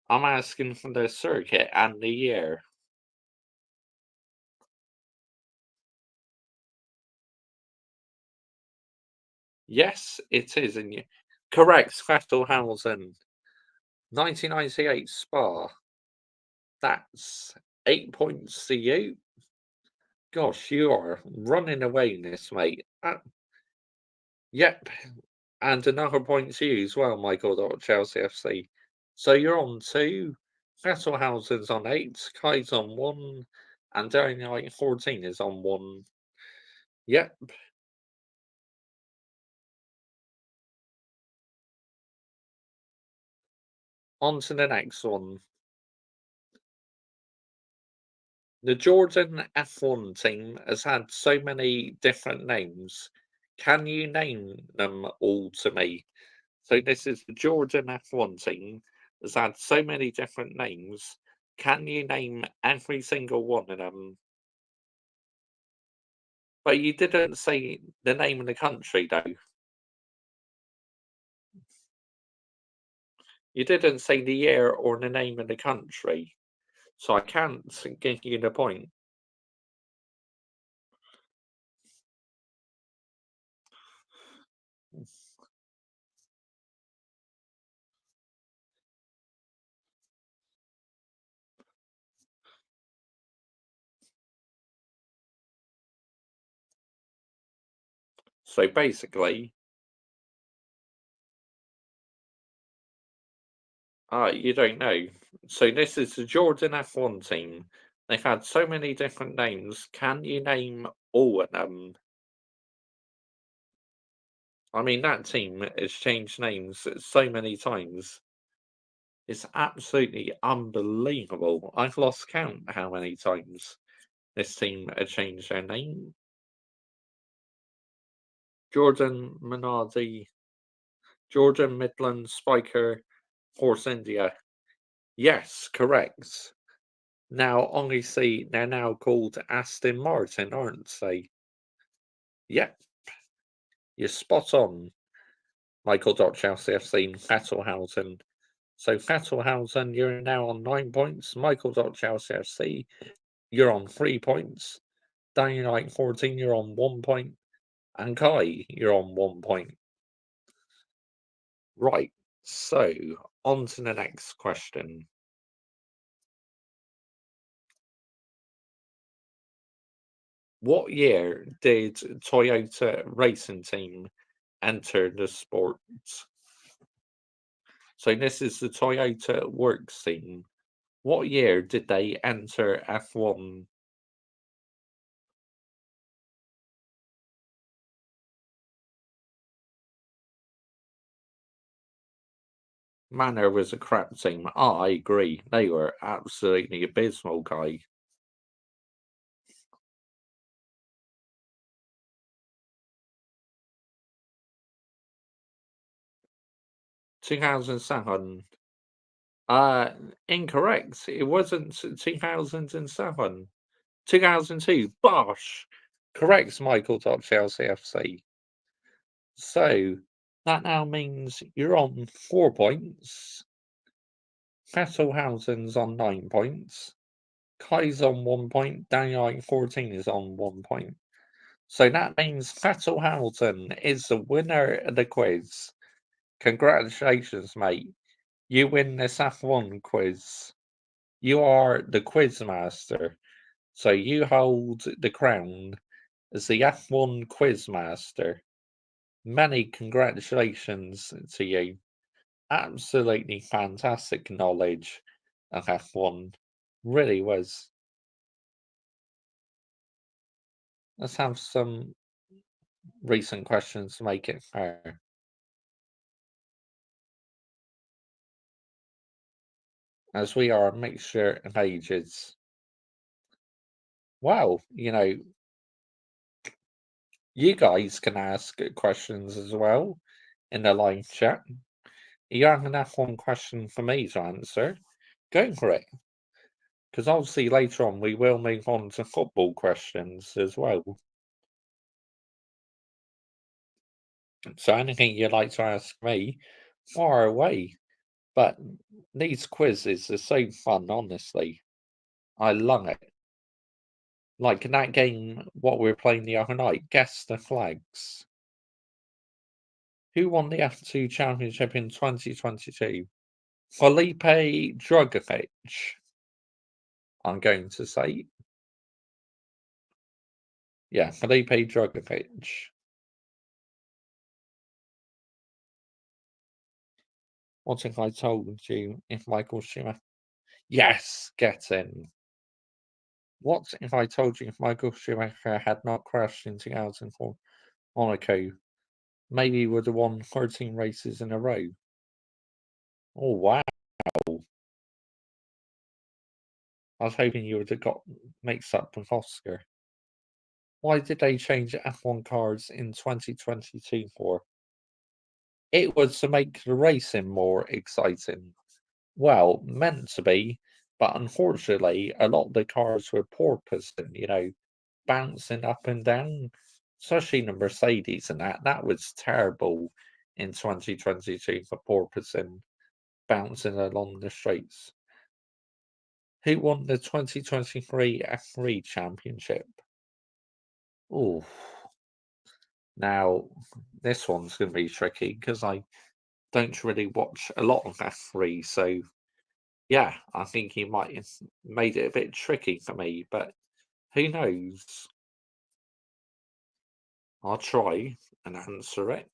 I'm asking for the circuit and the year. Yes, it is. And correct, Vettel Hamilton. 1998 Spa. That's 8 points to you. Gosh, you are running away in this, mate. Yep. And another point to you as well, Michael. Chelsea FC. So you're on 2. Vettelhausen's on 8. Kai's on 1. And Daniel 14 is on 1. Yep. On to the next one. The Jordan F1 team has had so many different names. Can you name them all to me? So this is the Jordan F1 team has had so many different names. Can you name every single one of them? But you didn't say the name of the country, though. You didn't say the year or the name of the country, so I can't give you the point. So basically, you don't know. So this is the Jordan F1 team. They've had so many different names. Can you name all of them? I mean, that team has changed names so many times. It's absolutely unbelievable. I've lost count how many times this team had changed their name. Jordan Minardi, Jordan Midland Spiker, Horse India. Yes, correct. Now, obviously, they're now called Aston Martin, aren't they? Yep, you're spot on. Michael Chelsea have seen Vettelhausen. So Vettelhausen, you're now on 9 points. Michael Chelsea FC, you're on 3 points. Dynamite 14, you're on 1 point. And Kai, you're on 1 point. Right, so on to the next question. What year did Toyota Racing Team enter the sport? So this is the Toyota Works Team. What year did they enter F1? Manor was a crap team. I agree. They were absolutely abysmal, Guy. 2007. Uh, Incorrect. It wasn't 2007. 2002. Bosh. Correct, Michael. Chelsea FC. So that now means you're on 4 points. Fesselhausen's on 9 points. Kai's on 1 point. Daniel 14 is on 1 point. So that means Vettelhausen is the winner of the quiz. Congratulations, mate. You win this F1 quiz. You are the quiz master. So you hold the crown as the F1 quiz master. Many congratulations to you. Absolutely fantastic knowledge of F1. Really was. Let's have some recent questions to make it fair. As we are a mixture of ages. Well, you guys can ask questions as well in the live chat. You have an F1 question for me to answer? Go for it. Because obviously later on we will move on to football questions as well. So anything you'd like to ask me, far away. But these quizzes are so fun, honestly. I love it. Like in that game, what we were playing the other night, Guess the Flags. Who won the F2 Championship in 2022? Felipe Drugovich, I'm going to say. Yeah, Felipe Drugovich. What if I told you if Michael Schumacher... Yes, get in. What if I told you if Michael Schumacher had not crashed in 2004 Monaco, maybe he would have won 13 races in a row? Oh, wow. I was hoping you would have got mixed up with Oscar. Why did they change F1 cars in 2022 for? It was to make the racing more exciting. Well, meant to be, but unfortunately, a lot of the cars were porpoising, bouncing up and down, especially the Mercedes and that. That was terrible in 2022 for porpoising bouncing along the straights. Who won the 2023 F3 Championship? Oh, now this one's going to be tricky because I don't really watch a lot of F3, so yeah, I think he might have made it a bit tricky for me, but who knows? I'll try and answer it.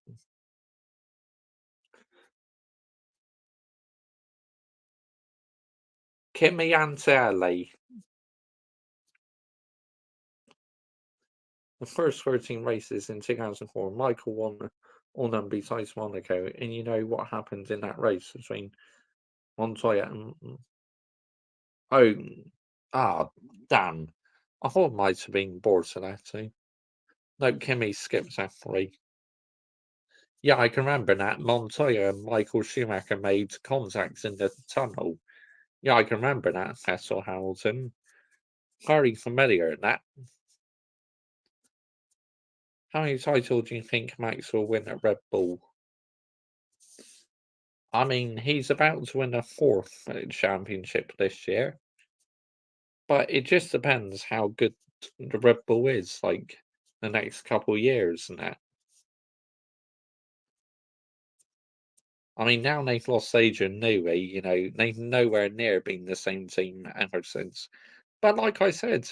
Kimi Antelli. The first 13 races in 2004, Michael won all them besides Monaco, and you know what happened in that race between Montoya and oh, damn! I thought it might have been Bortoletti. No, Kimi skipped F3. Yeah, I can remember that. Montoya and Michael Schumacher made contacts in the tunnel. Yeah, I can remember that. Vettel Hamilton. Very familiar, that. How many titles do you think Max will win at Red Bull? I mean, he's about to win a fourth championship this year, but it just depends how good the Red Bull is, like the next couple of years and that. I mean, now they've lost Adrian Newey, you know, they've nowhere near been the same team ever since. But like I said,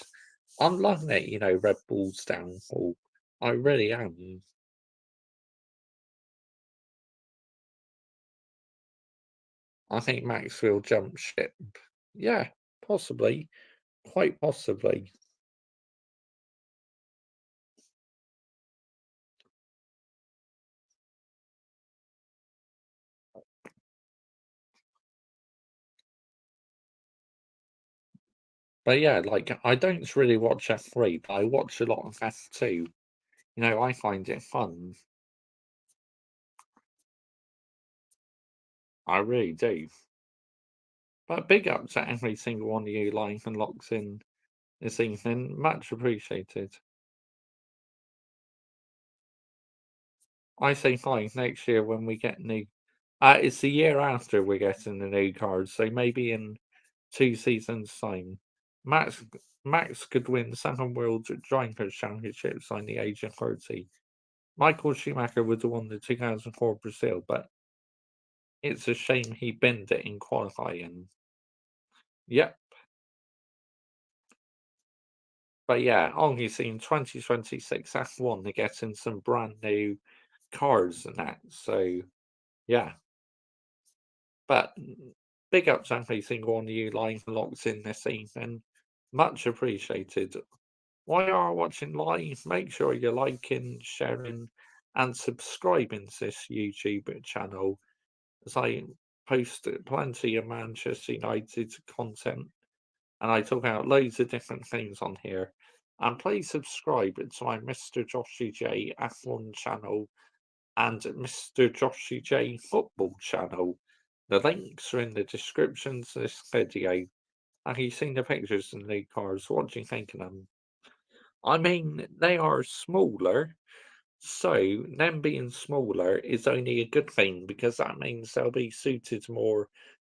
I'm loving it, you know, Red Bull's downfall. I really am. I think Max will jump ship. Yeah, possibly. Quite possibly. But yeah, like I don't really watch F3, but I watch a lot of F2. You know, I find it fun. I really do. But big up to every single one of you live and locks in this evening. Much appreciated. I say hi next year when we get new. It's the year after we're getting the new cards, so maybe in 2 seasons' time. Max Max could win 7 World Drivers' Championships on the age of 30. Michael Schumacher would have won the 2004 Brazil, but it's a shame he bent it in qualifying. Yep. But yeah, obviously in 2026 F1 they're getting some brand new cars and that. So yeah. But big up to every single one of you live locked in this evening. Much appreciated. While you are watching live, make sure you're liking, sharing, and subscribing to this YouTube channel as I post plenty of Manchester United content and I talk about loads of different things on here. And please subscribe to my Mr. Joshy J F1 channel and Mr. Joshy J Football channel. The links are in the description to this video. Have you seen the pictures of the new cars? What do you think of them? I mean, they are smaller, so them being smaller is only a good thing because that means they'll be suited more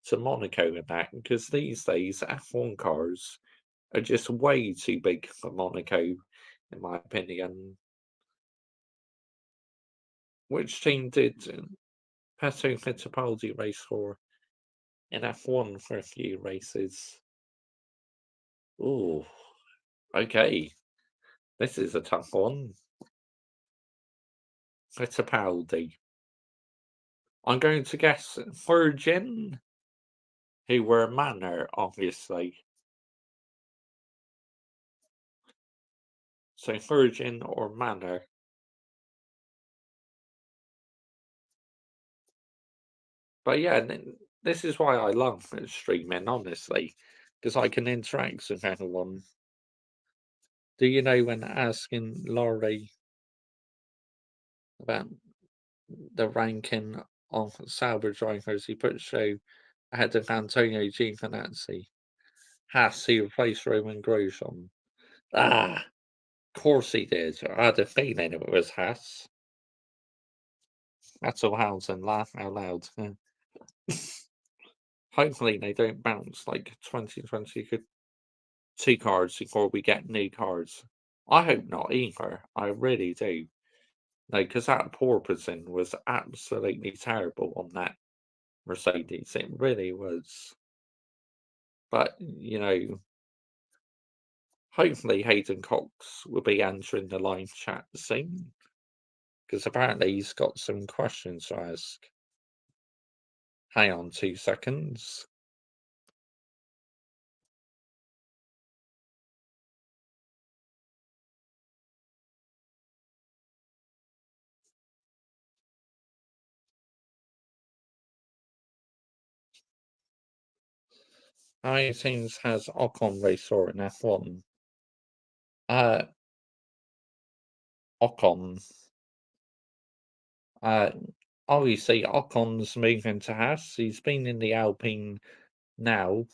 to Monaco and that. Because these days, F1 cars are just way too big for Monaco, in my opinion. Which team did Pato Fittipaldi race for in F1 for a few races? Oh, okay. This is a tough one. Fittipaldi. I'm going to guess Virgin, who were Manor, obviously. So Virgin or Manor. But yeah, this is why I love streaming, honestly, because I can interact with everyone. Do you know when asking Laurie about the ranking of Sauber drivers, he put show ahead of Antonio Giovinazzi? Haas, he replaced Roman Grosjean. Ah, Course he did. I had a feeling it was Haas. That's all howls and laugh out loud. Hopefully they don't bounce like 2022 cards before we get new cards. I hope not either. I really do. No, because that porpoising was absolutely terrible on that Mercedes. It really was. But, hopefully Hayden Cox will be answering the live chat soon. Because apparently he's got some questions to ask. Hang on 2 seconds. How many teams has Ocon Racer in F1? Ocon. Obviously, Ocon's moving to Haas. He's been in the Alpine now.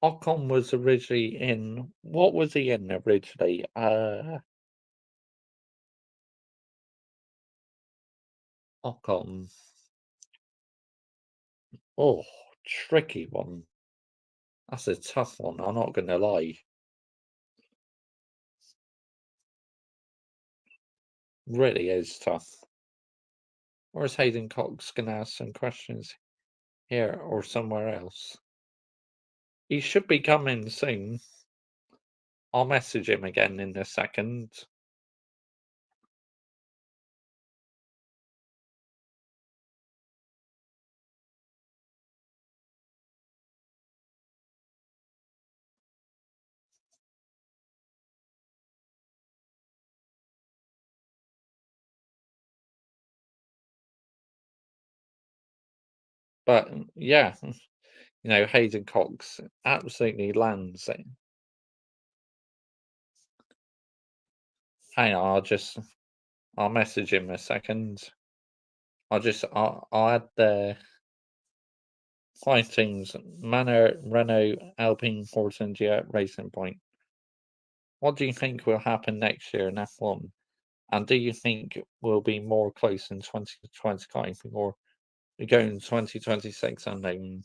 Ocon was originally in. What was he in originally? Ocon. Oh, tricky one. That's a tough one. I'm not going to lie. Really is tough. Or is Hayden Cox going to ask some questions here or somewhere else? He should be coming soon. I'll message him again in a second. But yeah, Hayden Cox absolutely lands it. Hang on, I'll message him a second. I'll add the 5 teams: Manor, Renault, Alpine, Force India, Racing Point. What do you think will happen next year in F1? And do you think we'll be more close in 2025 or we go in 2026 unknown?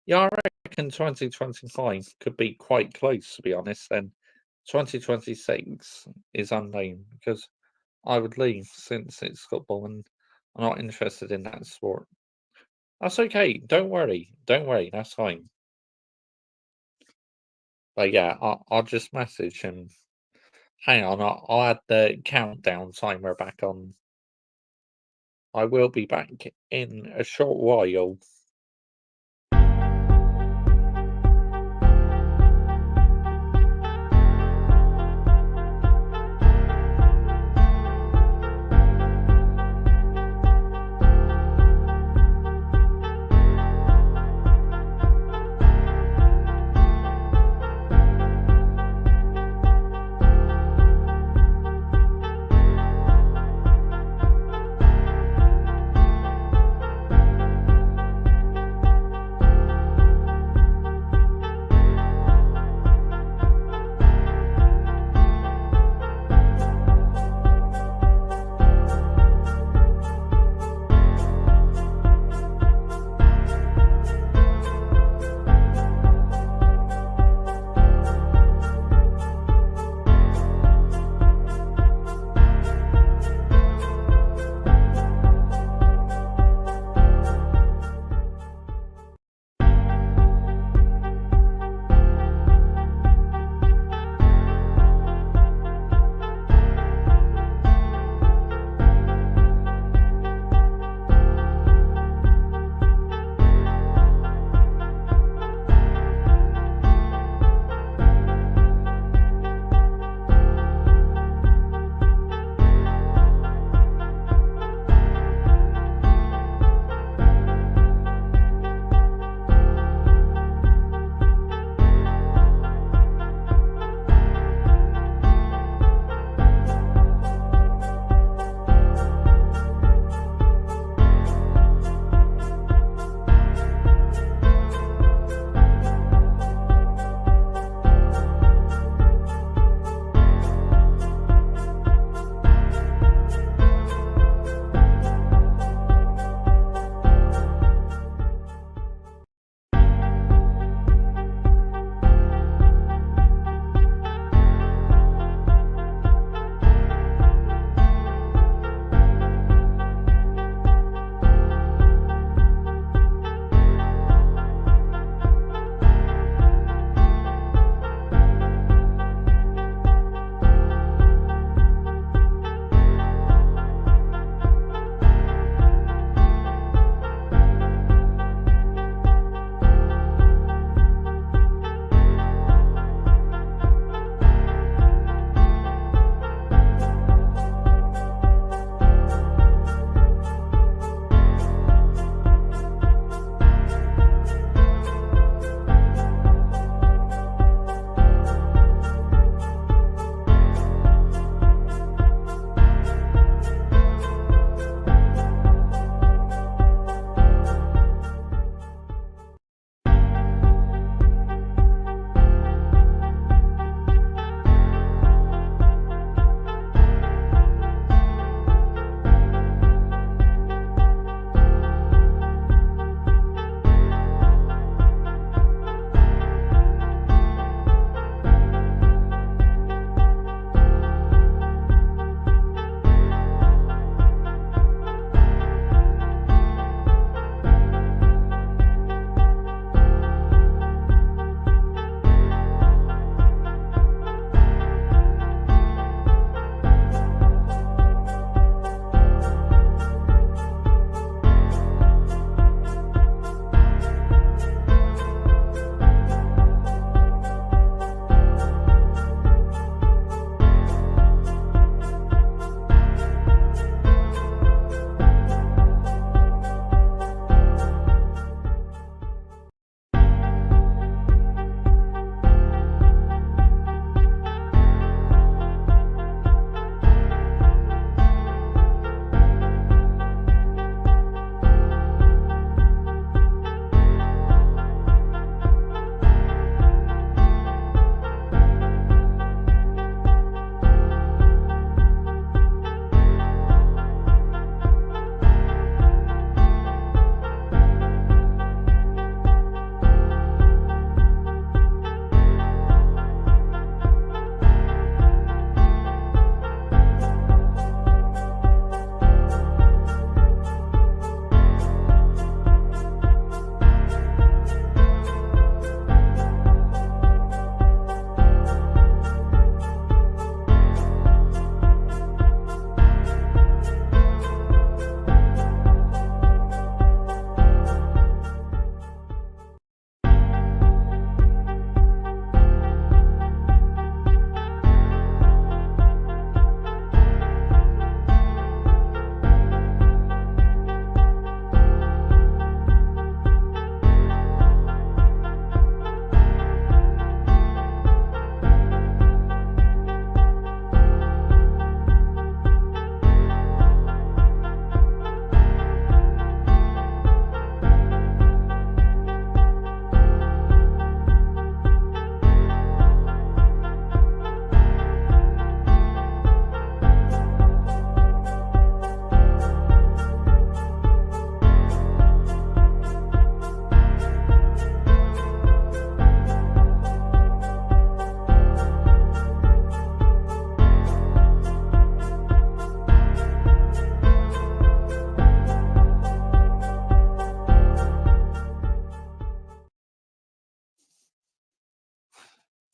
Yeah, I reckon 2025 could be quite close, to be honest. Then 2026 is unknown because I would leave since it's football and I'm not interested in that sport. That's okay. Don't worry. Don't worry. That's fine. But yeah, I'll just message him. Hang on, I'll add the countdown timer back on. I will be back in a short while.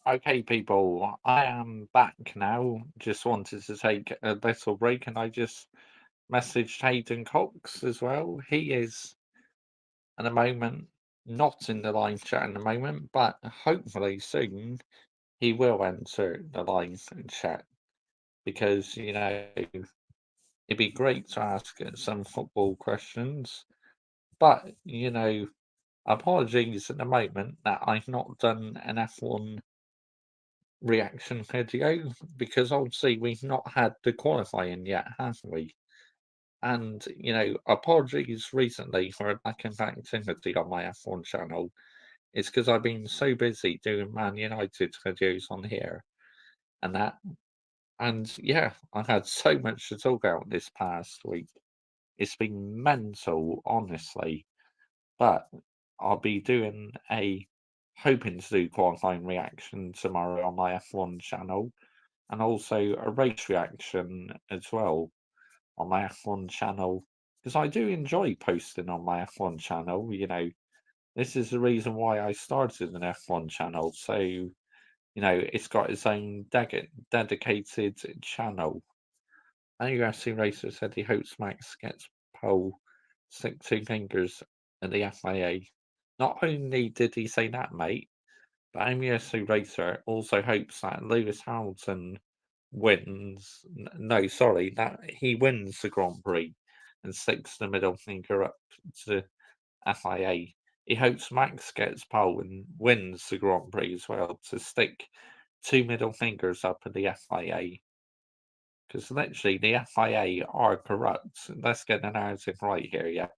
Okay, people, I am back now. Just wanted to take a little break, and I just messaged Hayden Cox as well. He is at the moment not in the live chat at the moment, but hopefully soon he will enter the live chat because it'd be great to ask some football questions. But apologies at the moment that I've not done an F1 reaction video because obviously we've not had the qualifying yet, have we? And apologies recently for a lack of activity on my F1 channel. It's because I've been so busy doing Man United videos on here and that. And yeah, I've had so much to talk about this past week. It's been mental, honestly. But I'll be doing hoping to do qualifying reaction tomorrow on my F1 channel and also a race reaction as well on my F1 channel because I do enjoy posting on my F1 channel. This is the reason why I started an F1 channel. So, it's got its own dedicated channel. And UFC Racer said he hopes Max gets pole, stick two fingers at the FIA. Not only did he say that, mate, but UFC Racer also hopes that Lewis Hamilton wins. No, sorry, that he wins the Grand Prix and sticks the middle finger up to FIA. He hopes Max gets pole and wins the Grand Prix as well to stick two middle fingers up at the FIA. Because literally, the FIA are corrupt. Let's get the narrative right here, yeah.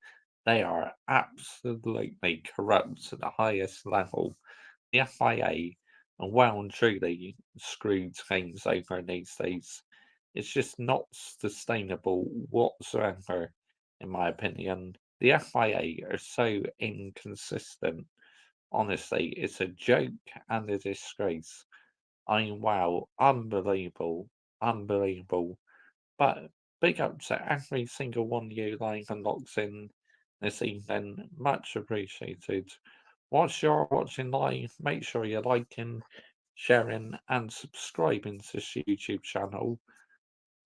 They are absolutely corrupt at the highest level. The FIA are well and truly screwed things over these days. It's just not sustainable whatsoever, in my opinion. The FIA are so inconsistent. Honestly, it's a joke and a disgrace. I mean, wow, unbelievable, unbelievable. But big up to every single one of you that even locks in this evening. Much appreciated. Whilst you're watching live, make sure you're liking, sharing, and subscribing to this YouTube channel.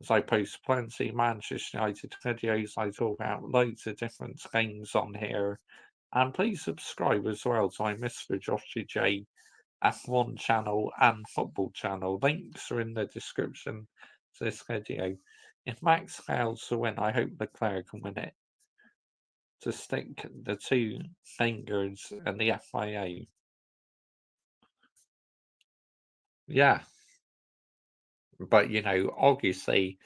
As I post plenty of Manchester United videos, I talk about loads of different games on here. And please subscribe as well to my Mr. Joshy J F1 channel and football channel. Links are in the description to this video. If Max fails to win, I hope Leclerc can win it to stick the two fingers and the FIA. Yeah, but obviously,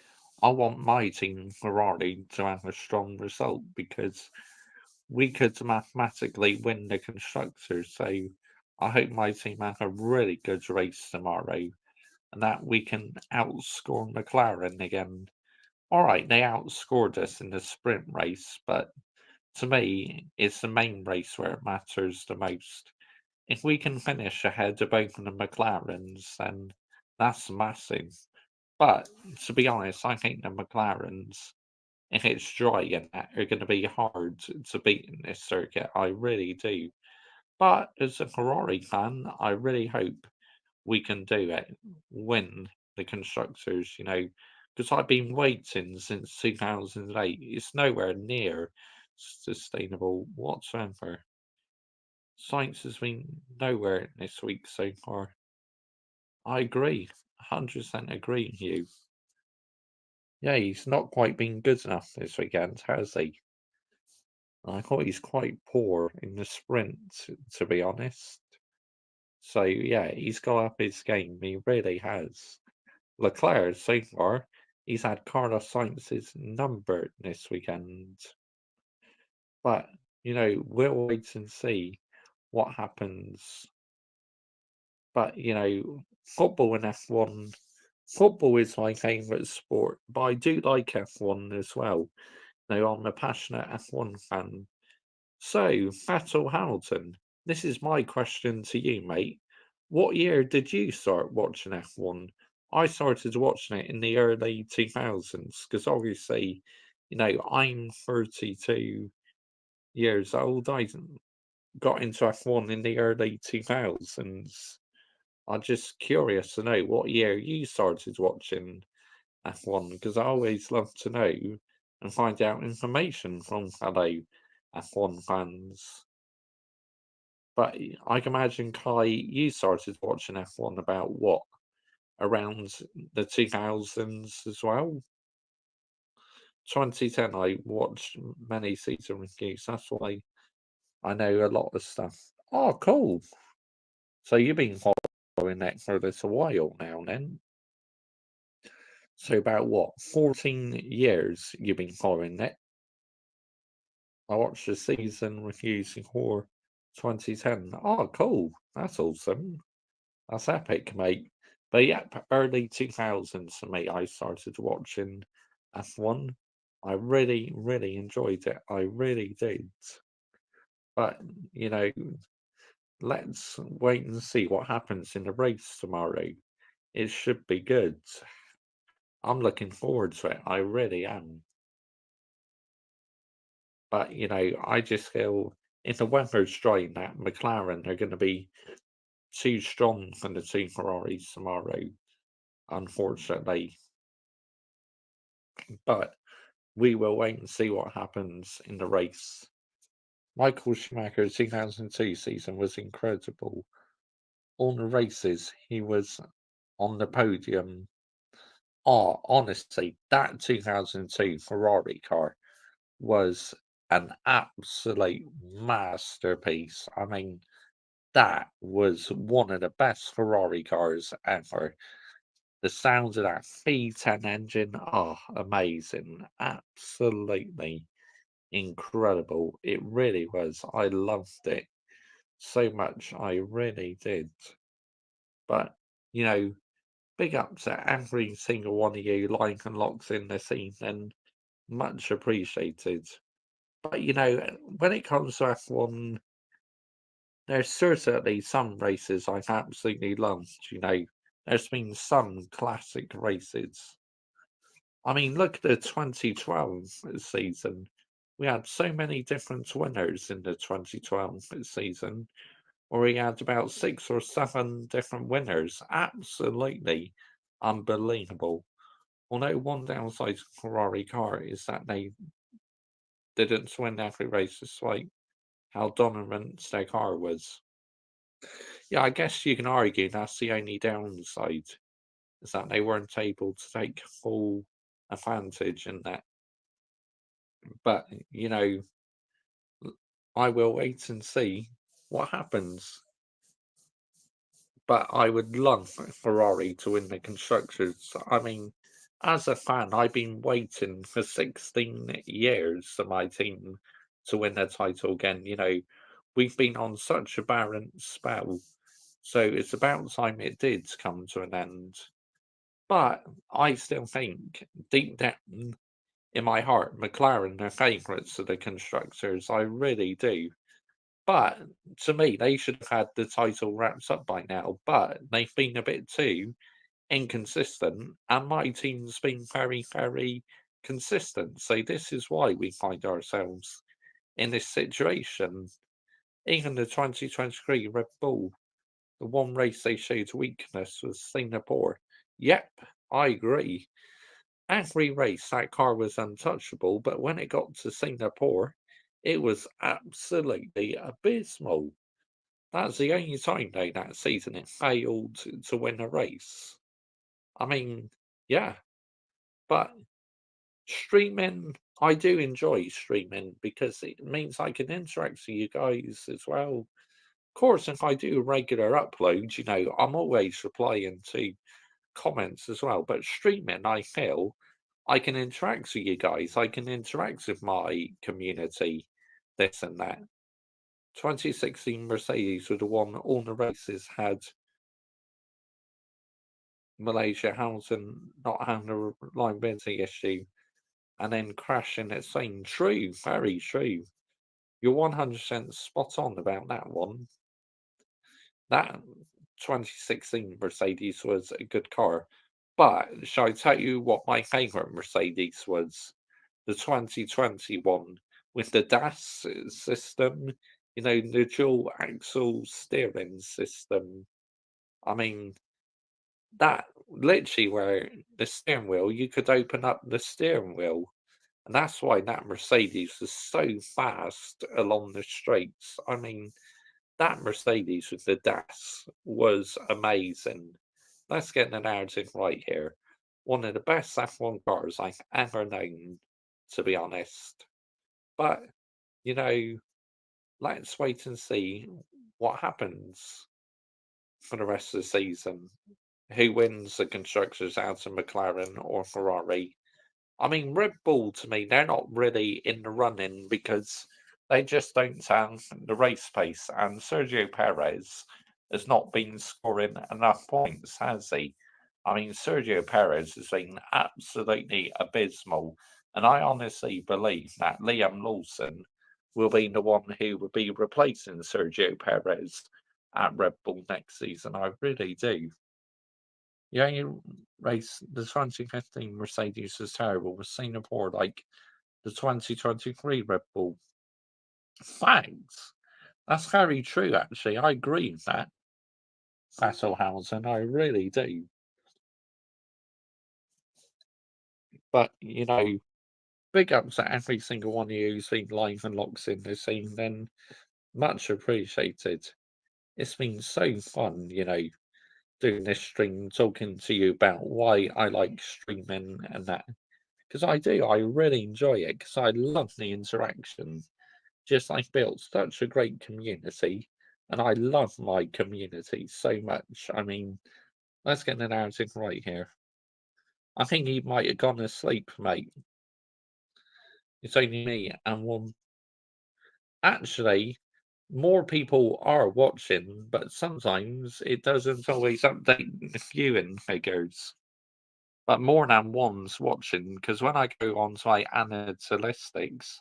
I want my team Ferrari to have a strong result because we could mathematically win the constructors. So I hope my team have a really good race tomorrow and that we can outscore McLaren again. All right, they outscored us in the sprint race, but to me, it's the main race where it matters the most. If we can finish ahead of both of the McLarens, then that's massive. But to be honest, I think the McLarens, if it's dry and that, are going to be hard to beat in this circuit. I really do. But as a Ferrari fan, I really hope we can do it, win the constructors, because I've been waiting since 2008. It's nowhere near sustainable whatsoever. Science has been nowhere this week so far. I agree, 100% agree with you. Yeah, he's not quite been good enough this weekend, has he? I thought he's quite poor in the sprint, to be honest. So yeah, he's got up his game. He really has. Leclerc, so far, he's had Carlos Sainz's number this weekend. But, we'll wait and see what happens. But, football and F1, football is my favourite sport, but I do like F1 as well. I'm a passionate F1 fan. So, Vettel Hamilton, this is my question to you, mate. What year did you start watching F1? I started watching it in the early 2000s because obviously, I'm 32 years old. I got into F1 in the early 2000s. I'm just curious to know what year you started watching F1 because I always love to know and find out information from fellow F1 fans. But I can imagine, Kai, you started watching F1 about what, around the 2000s as well? 2010, I watched many season reviews. That's why I know a lot of stuff. Oh, cool. So you've been following that for a little while now, then? So about what, 14 years you've been following it? I watched the season reviews for 2010. Oh, cool. That's awesome. That's epic, mate. But yeah, early 2000s for me, I started watching F1. I really, really enjoyed it. I really did. But, you know, let's wait and see what happens in the race tomorrow. It should be good. I'm looking forward to it. I really am. But, I just feel if the weather's dry that McLaren are going to be too strong for the two Ferraris tomorrow, unfortunately. But we will wait and see what happens in the race. Michael Schumacher's 2002 season was incredible. All the races, he was on the podium. Oh, honestly, that 2002 Ferrari car was an absolute masterpiece. I mean, that was one of the best Ferrari cars ever. The sounds of that V10 engine, oh, amazing. Absolutely incredible. It really was. I loved it so much. I really did. But, you know, big ups to every single one of you like and locks in this evening. Much appreciated. But, when it comes to F1, there's certainly some races I've absolutely loved. There's been some classic races. I mean, look at the 2012 season. We had so many different winners in the 2012 season, or we had about 6 or 7 different winners. Absolutely unbelievable. Although one downside to Ferrari car is that they didn't win every race despite how dominant their car was. Yeah, I guess you can argue that's the only downside, is that they weren't able to take full advantage in that. But, I will wait and see what happens. But I would love Ferrari to win the constructors. I mean, as a fan, I've been waiting for 16 years for my team to win the title again. We've been on such a barren spell, so it's about time it did come to an end. But I still think, deep down in my heart, McLaren are favourites of the constructors. I really do. But to me, they should have had the title wrapped up by now, but they've been a bit too inconsistent, and my team's been very, very consistent. So this is why we find ourselves in this situation. Even the 2023 Red Bull, the one race they showed weakness was Singapore. Yep, I agree. Every race that car was untouchable, but when it got to Singapore, it was absolutely abysmal. That's the only time, though, that season it failed to win a race. I mean, yeah, but streaming, I do enjoy streaming because it means I can interact with you guys as well. Of course, if I do regular uploads, I'm always replying to comments as well. But streaming, I feel I can interact with you guys. I can interact with my community, this and that. 2016 Mercedes were the one all the races had Malaysia Hamilton not having a reliability issue and then crashing at saying true, very true. You're 100% spot on about that one. That 2016 Mercedes was a good car. But shall I tell you what my favourite Mercedes was? The 2021 with the DAS system, the dual axle steering system. I mean, that literally where the steering wheel, you could open up the steering wheel. And that's why that Mercedes was so fast along the streets. I mean, that Mercedes with the DAS was amazing. Let's get the narrative right here. One of the best F1 cars I've ever known, to be honest. But, you know, let's wait and see what happens for the rest of the season. Who wins the constructors out of McLaren or Ferrari? I mean, Red Bull to me, they're not really in the running because they just don't have the race pace. And Sergio Perez has not been scoring enough points, has he? I mean, Sergio Perez has been absolutely abysmal. And I honestly believe that Liam Lawson will be the one who will be replacing Sergio Perez at Red Bull next season. I really do. The only race, the 2015 Mercedes was terrible. Was Singapore like the 2023 Red Bull? Thanks. That's very true, actually. I agree with that, Hasselhausen. I really do. But, you know, big ups to every single one of you who's been live and locked in this evening. Much appreciated. It's been so fun, you know, doing this stream, talking to you about why I like streaming and that. Because I do, I really enjoy it because I love the interaction. Just I've built such a great community and I love my community so much. I mean, let's get the narrative right here. I think he might have gone to sleep, mate. It's only me and one. Actually, more people are watching, but sometimes it doesn't always update the viewing figures. But more than one's watching, because when I go onto my analytics,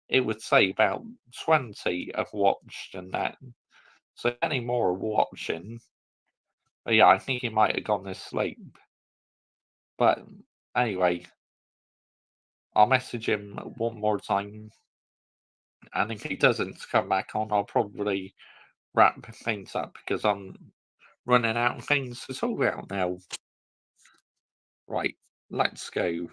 it would say about 20 have watched and that. So any more are watching. But yeah, I think he might have gone to sleep. But anyway, I'll message him one more time. And if he doesn't come back on, I'll probably wrap things up because I'm running out of things to talk about now. Right, let's go.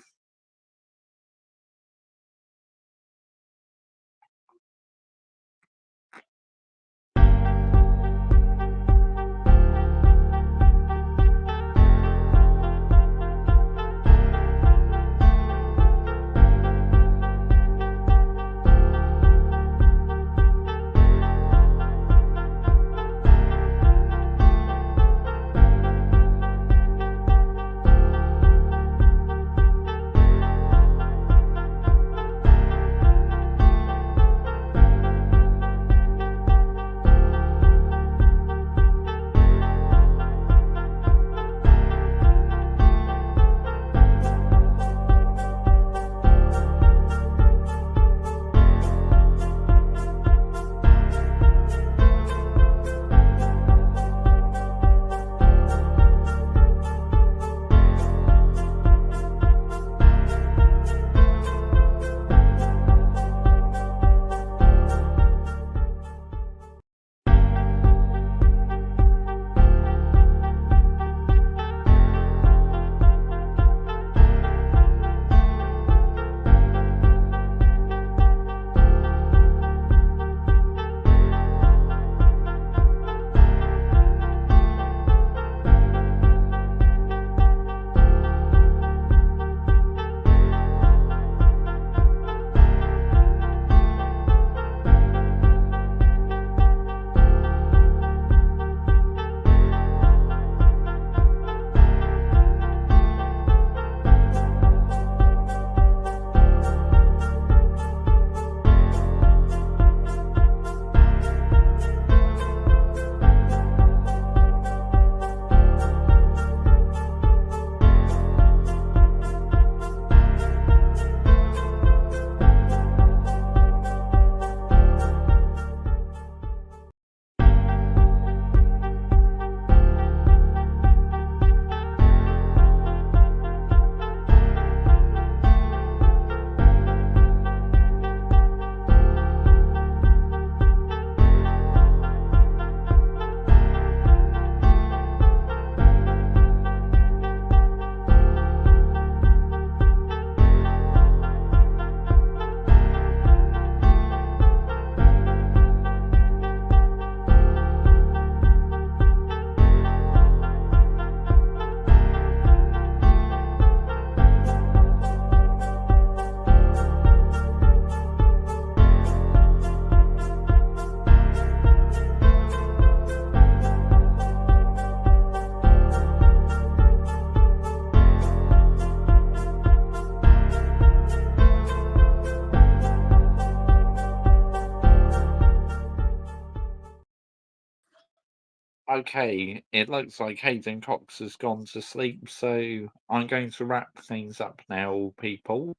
Okay, it looks like Hayden Cox has gone to sleep, so I'm going to wrap things up now, people.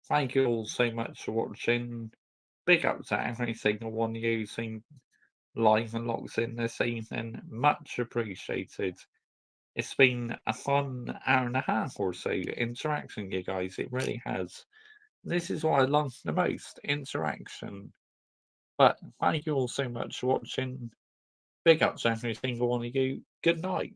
Thank you all so much for watching. Big up to every single one of you seem live and locked in this evening. Much appreciated. It's been a fun hour and a half or so interacting with you guys. It really has. This is what I love the most, interaction. But thank you all so much for watching. Big up to every single one of you. Good night.